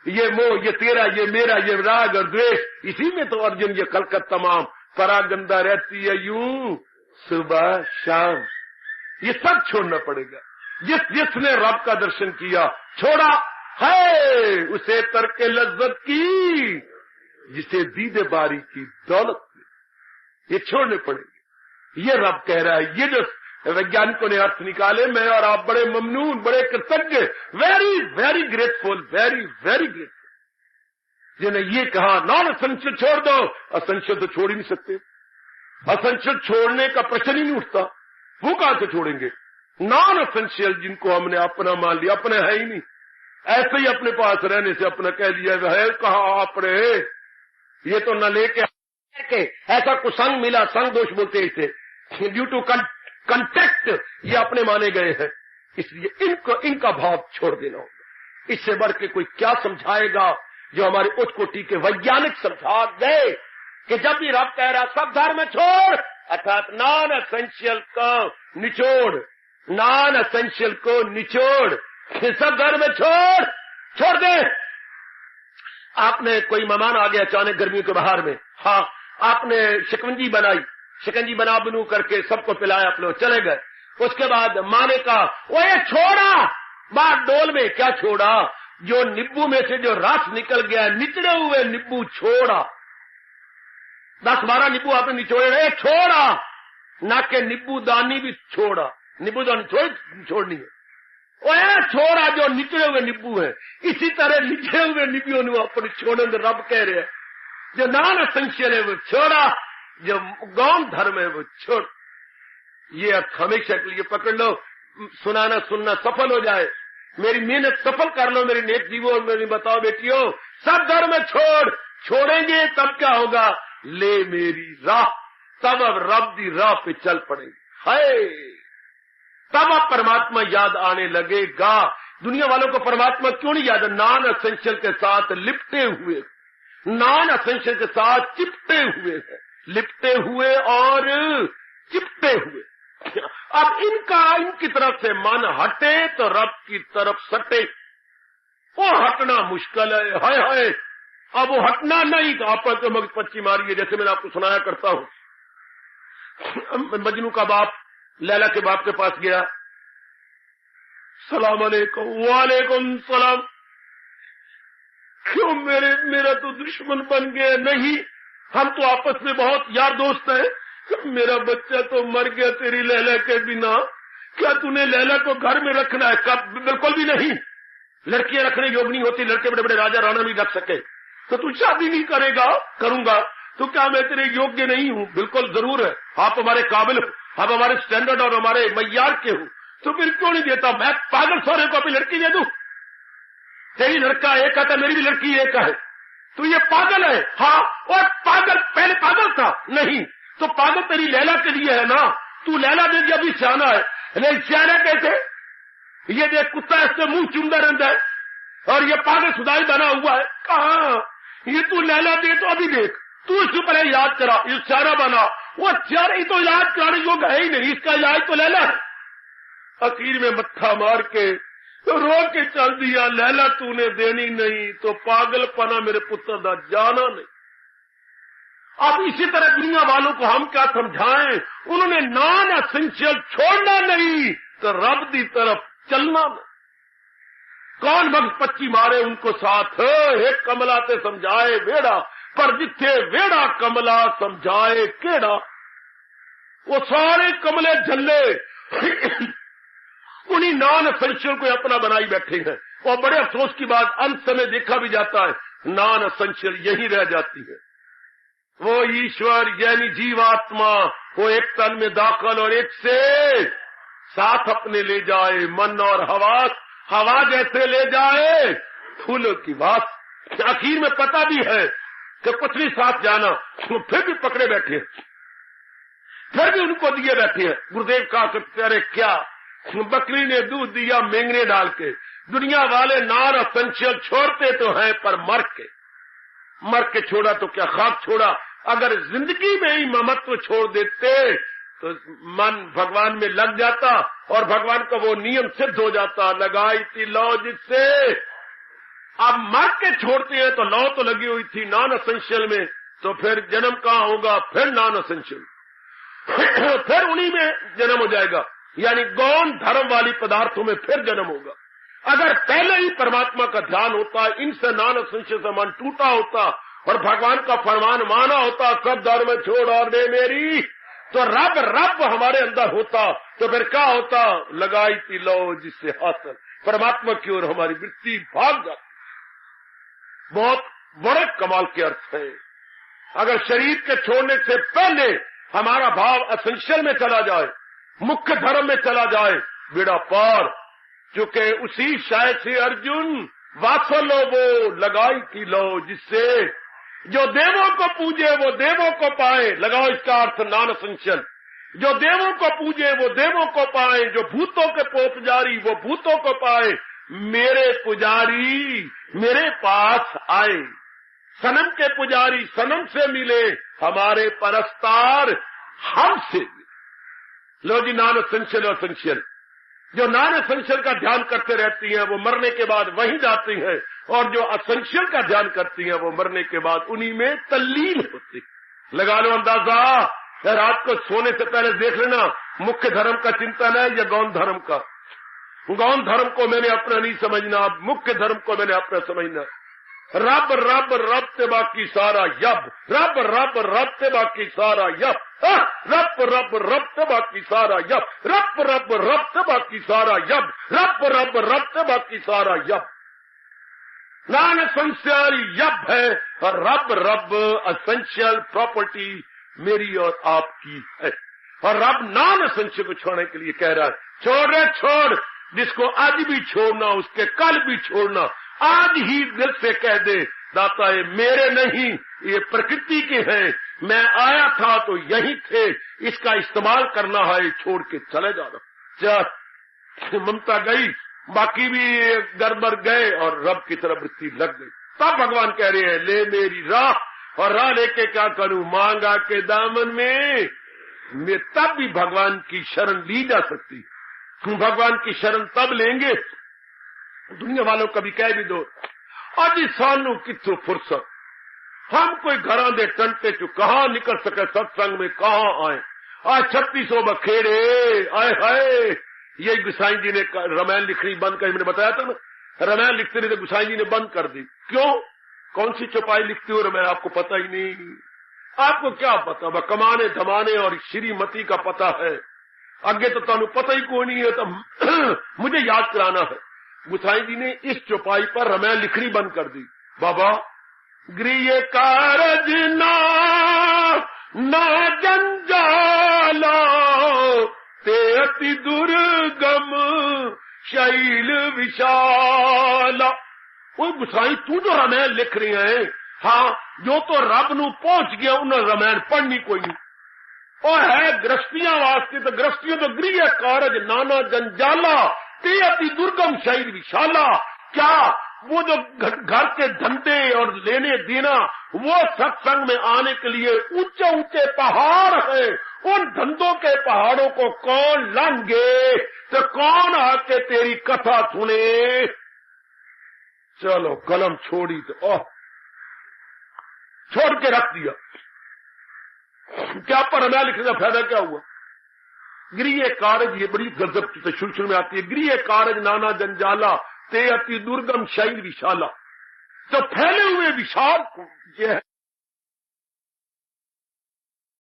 ये मोह, ये तेरा, ये मेरा, ये राग और द्वेष, इसी में तो अर्जुन ये खलकत तमाम परागंदा रहती है यूं सुबह शाम, ये सब छोड़ना पड़ेगा। जिसने रब का दर्शन किया, छोड़ा है उसे तर्क लज्जत की, जिसे दीदे बारी की दौलत की, ये छोड़ने पड़ेंगे। ये रब कह रहा है। ये जो वैज्ञानिकों ने अर्थ निकाले, मैं और आप बड़े ममनून, बड़े कृतज्ञ, very very grateful, very very grateful, जिन्हें ये कहा नॉन असेंशियल छोड़ दो। असेंशियल तो छोड़ ही नहीं सकते, असेंशियल छोड़ने का प्रश्न ही नहीं उठता, वो कहां से छोड़ेंगे। नॉन असेंशियल जिनको हमने अपना मान लिया, अपने है ही नहीं, ऐसे ही अपने पास रहने से अपना कह दिया है, कहा आपने ये तो न लेके ऐसा कुसंग मिला, संग दोष बोलते इसे, ड्यू टू कंटेक्ट, ये अपने माने गए हैं, इसलिए इनका भाव छोड़ देना होगा। इससे बढ़ के कोई क्या समझाएगा, जो हमारे उच्च कोटि के वैज्ञानिक समझा गए कि जब भी रब कह रहा सब धर्म छोड़, अर्थात नॉन एसेंशियल को निचोड़, नॉन एसेंशियल को निचोड़, सब धर्म छोड़ दे। आपने कोई मेहमान आ गया अचानक गर्मियों के बाहर में, हाँ आपने शिकंजी बनाई, शिकंजी बना बनू करके सबको पिलाया, आप लोग चले गए। उसके बाद माँ ने कहा वो ये छोड़ा, बात डोल में क्या छोड़ा, जो नींबू में से जो रस निकल गया, निचड़े हुए नींबू छोड़ा, 10-12 नींबू आपने निचोड़े रहे, छोड़ा ना के नींबू दानी भी छोड़ा, नींबू दानी छोड़नी है, वो छोड़ा जो निचड़े हुए नींबू है। इसी तरह निचड़े हुए नींबू ने अपने छोड़ने, रब कह रहे हैं जो नॉन एसेंशियल है वो छोड़ा, जो गौण धर्म है वो छोड़। ये अर्थ हमेशा के लिए पकड़ लो, सुनाना सुनना सफल हो जाए, मेरी मेहनत सफल कर लो मेरे नेक जीवो, मेरी बताओ बेटियों, सब धर्म छोड़ेंगे तब क्या होगा, ले मेरी राह, तब अब रब दी राह पे चल पड़ेंगे, हाय तब अब परमात्मा याद आने लगेगा। दुनिया वालों को परमात्मा क्यों नहीं याद है, नॉन एसेंशियल के साथ लिपटे हुए, नॉन एसेंशियल के साथ चिपटे हुए हैं, लिपटे हुए और चिपटे हुए। अब इनकी तरफ से मन हटे तो रब की तरफ सटे, वो हटना मुश्किल है, हाय हाय। अब वो हटना नहीं तो आप तो मगज पच्ची मारिए, जैसे मैंने आपको सुनाया करता हूं। मजनू का बाप लैला के बाप के पास गया, सलाम अलैकुम, वालेकुम सलाम, क्यों मेरा तो दुश्मन बन गया, नहीं हम तो आपस में बहुत यार दोस्त हैं, मेरा बच्चा तो मर गया तेरी लैला के बिना, क्या तूने लैला को घर में रखना है? कब? बिल्कुल भी नहीं, लड़कियां रखने योग्य नहीं होती, लड़के बड़े बड़े राजा राणा भी रख सके, तो तू शादी नहीं करेगा? करूंगा। तो क्या मैं तेरे योग्य नहीं हूं? बिल्कुल जरूर है, आप हमारे काबिल हो, आप हमारे स्टैंडर्ड और हमारे मय्यार के हो, तो फिर क्यों नहीं देता? मैं पागल सोरे को अपनी लड़की दे दूं? तेरी लड़का एक है, मेरी भी लड़की एक है, तो ये पागल है? हाँ, और पागल पहले पागल था नहीं, तो पागल तेरी लैला के लिए है ना, तू लैला दे दिया, अभी सियाना है, नहीं सियाना कैसे? ये देख कुत्ता इससे मुंह चूमदा रहता है, और ये पागल सुदाई बना हुआ है, कहाँ ये तू लैला दे तो अभी देख, तू इसके ऊपर याद करा, ये सियाना बना, वो सियाना ही तो इलाज कराने योग्य है ही नहीं, इसका इलाज तो लैला है। आखिर में मत्था मार के तो रो के चल दिया, लैला तूने देनी नहीं तो पागलपना मेरे पुत्र दा जाना नहीं। अब इसी तरह दुनिया वालों को हम क्या समझाएं, उन्होंने नॉन एसेंशियल छोड़ना नहीं तो रब दी तरफ चलना नहीं। कौन मगज पच्ची मारे उनको साथ, हे कमला ते समझाए वेड़ा, पर जिथे वेड़ा कमला समझाए केड़ा, वो सारे कमले झल्ले उन्हीं नॉन एसेंशियल को अपना बनाई बैठे हैं, और बड़े अफसोस की बात अंत समय देखा भी जाता है, नॉन एसेंशियल यही रह जाती है। वो ईश्वर यानी जीवात्मा, वो एक तन में दाखिल और एक से साथ अपने ले जाए, मन और हवा जैसे ले जाए फूलों की बात। आखिर में पता भी है कि कुछ नहीं साथ जाना, तो फिर भी पकड़े बैठे, फिर भी उनको दिए बैठे हैं। गुरुदेव कहा कि अरे क्या बकरी ने दूध दिया मेंगने डाल के। दुनिया वाले नॉन एसेंशियल छोड़ते तो हैं, पर मर के छोड़ा तो क्या खाक छोड़ा। अगर जिंदगी में ही ममत्व छोड़ देते तो मन भगवान में लग जाता और भगवान का वो नियम सिद्ध हो जाता, लगाई थी लौ जिससे। अब मर के छोड़ते हैं तो लौ तो लगी हुई थी नॉन एसेंशियल में, तो फिर जन्म कहां होगा, फिर नॉन एसेंशियल, फिर उन्हीं में जन्म हो जाएगा, यानी गौण धर्म वाली पदार्थों में फिर जन्म होगा। अगर पहले ही परमात्मा का ध्यान होता, इनसे नॉन एसेंशियल से मन टूटा होता और भगवान का फरमान माना होता, सब धर्म छोड़ और दे मेरी, तो रब हमारे अंदर होता, तो फिर क्या होता, लगाई थी लो जिससे हासिल परमात्मा की ओर हमारी वृत्ति भाग जाती। बहुत बड़े कमाल के अर्थ है। अगर शरीर के छोड़ने से पहले हमारा भाव एसेंशियल में चला जाए, मुख्य धर्म में चला जाए, बेड़ा पार। चूंकि उसी शायद से अर्जुन वात्सल्य वो लगाई थी लो जिससे जो देवों को पूजे वो देवों को पाए, लगाओ इसका अर्थ नॉन एसेंशियल। जो देवों को पूजे वो देवों को पाए, जो भूतों के पुजारी वो भूतों को पाए। मेरे पुजारी मेरे पास आए, सनम के पुजारी सनम से मिले, हमारे परस्तार हमसे मिले। लो जी, नॉन एसेंशियल और एसेंशियल। जो नॉन एसेंशियल का ध्यान करते रहती हैं वो मरने के बाद वहीं जाती हैं, और जो एसेंशियल का ध्यान करती हैं वो मरने के बाद उन्हीं में तल्लीन होती। लगा लो अंदाजा, रात को सोने से पहले देख लेना मुख्य धर्म का चिंतन है या गौण धर्म का। गौण धर्म को मैंने अपना नहीं समझना, मुख्य धर्म को मैंने अपना समझना। रब रब रब ते बाकी सारा यब, रब रब रब ते बाकी सारा यब, रब रब रब ते बाकी सारा यब, रब रब रब ते बाकी सारा यब, रब रब रब ते बाकी सारा यब। नॉन एसेंशियल यब है और रब एसेंशियल प्रॉपर्टी मेरी और आपकी है। और रब नॉन एसेंशियल को छोड़ने के लिए कह रहा है, छोड़, जिसको आज भी छोड़ना उसके कल भी छोड़ना। आज ही दिल से कह दे, दाता ये मेरे नहीं, ये प्रकृति के हैं, मैं आया था तो यही थे, इसका इस्तेमाल करना है, छोड़ के चले जाना। ममता गई, बाकी भी गड़बड़ गए और रब की तरफ वृत्ति लग गई। तब भगवान कह रहे हैं, ले मेरी राह, और राह लेके क्या करूं, मांगा के दामन में। तब भी भगवान की शरण ली जा सकती। भगवान की शरण तब लेंगे, दुनिया वालों कभी कह भी दो अज सानू किथों फुर्सत, हम कोई घरां दे टंटे चो कहां निकल सके, सत्संग में कहां आए। आज 3600 बखेड़े आए हाय। ये गुसाई जी ने रामायण लिखनी बंद कर, मैंने बताया था ना, रामायण लिखते नहीं तो गुसाई जी ने बंद कर दी। क्यों, कौन सी चौपाई लिखती हो रामायण, आपको पता ही नहीं। आपको क्या पता, वह कमाने धमाने और श्रीमती का पता है, आगे तो तुहानू पता ही कोई नहीं है। तो मुझे याद कराना है। गुसाई जी ने इस चौपाई पर रामायण लिखनी बंद कर दी। बाबा, गृह कारज ना जंजाला, ते अति दुर्गम शैल विशाला। वो गुसाई तू जो रामायण लिख रही है, हाँ, जो तो रब नू पहुंच गया उन्हें रामायण पढ़नी कोई नहीं। और है गृहस्थियां वास्ते, तो गृहस्थियों तो गृह कारज नाना जंजाला, ते अति दुर्गम शैल विशाला। क्या वो जो घर के धंधे और लेने देना, वो सत्संग में आने के लिए ऊंचे ऊंचे पहाड़ है। उन धंधों के पहाड़ों को कौन लांगे, तो कौन आके तेरी कथा सुने। चलो कलम छोड़ी तो छोड़ के रख दिया। क्या पर रामायण लिखने का फायदा क्या हुआ। गृह कारज, ये बड़ी गजब की शुरू में आती है। गृह कारज नाना जंजाला, ते अति दुर्गम शैल विशाला। तो फैले हुए विशाल ये है।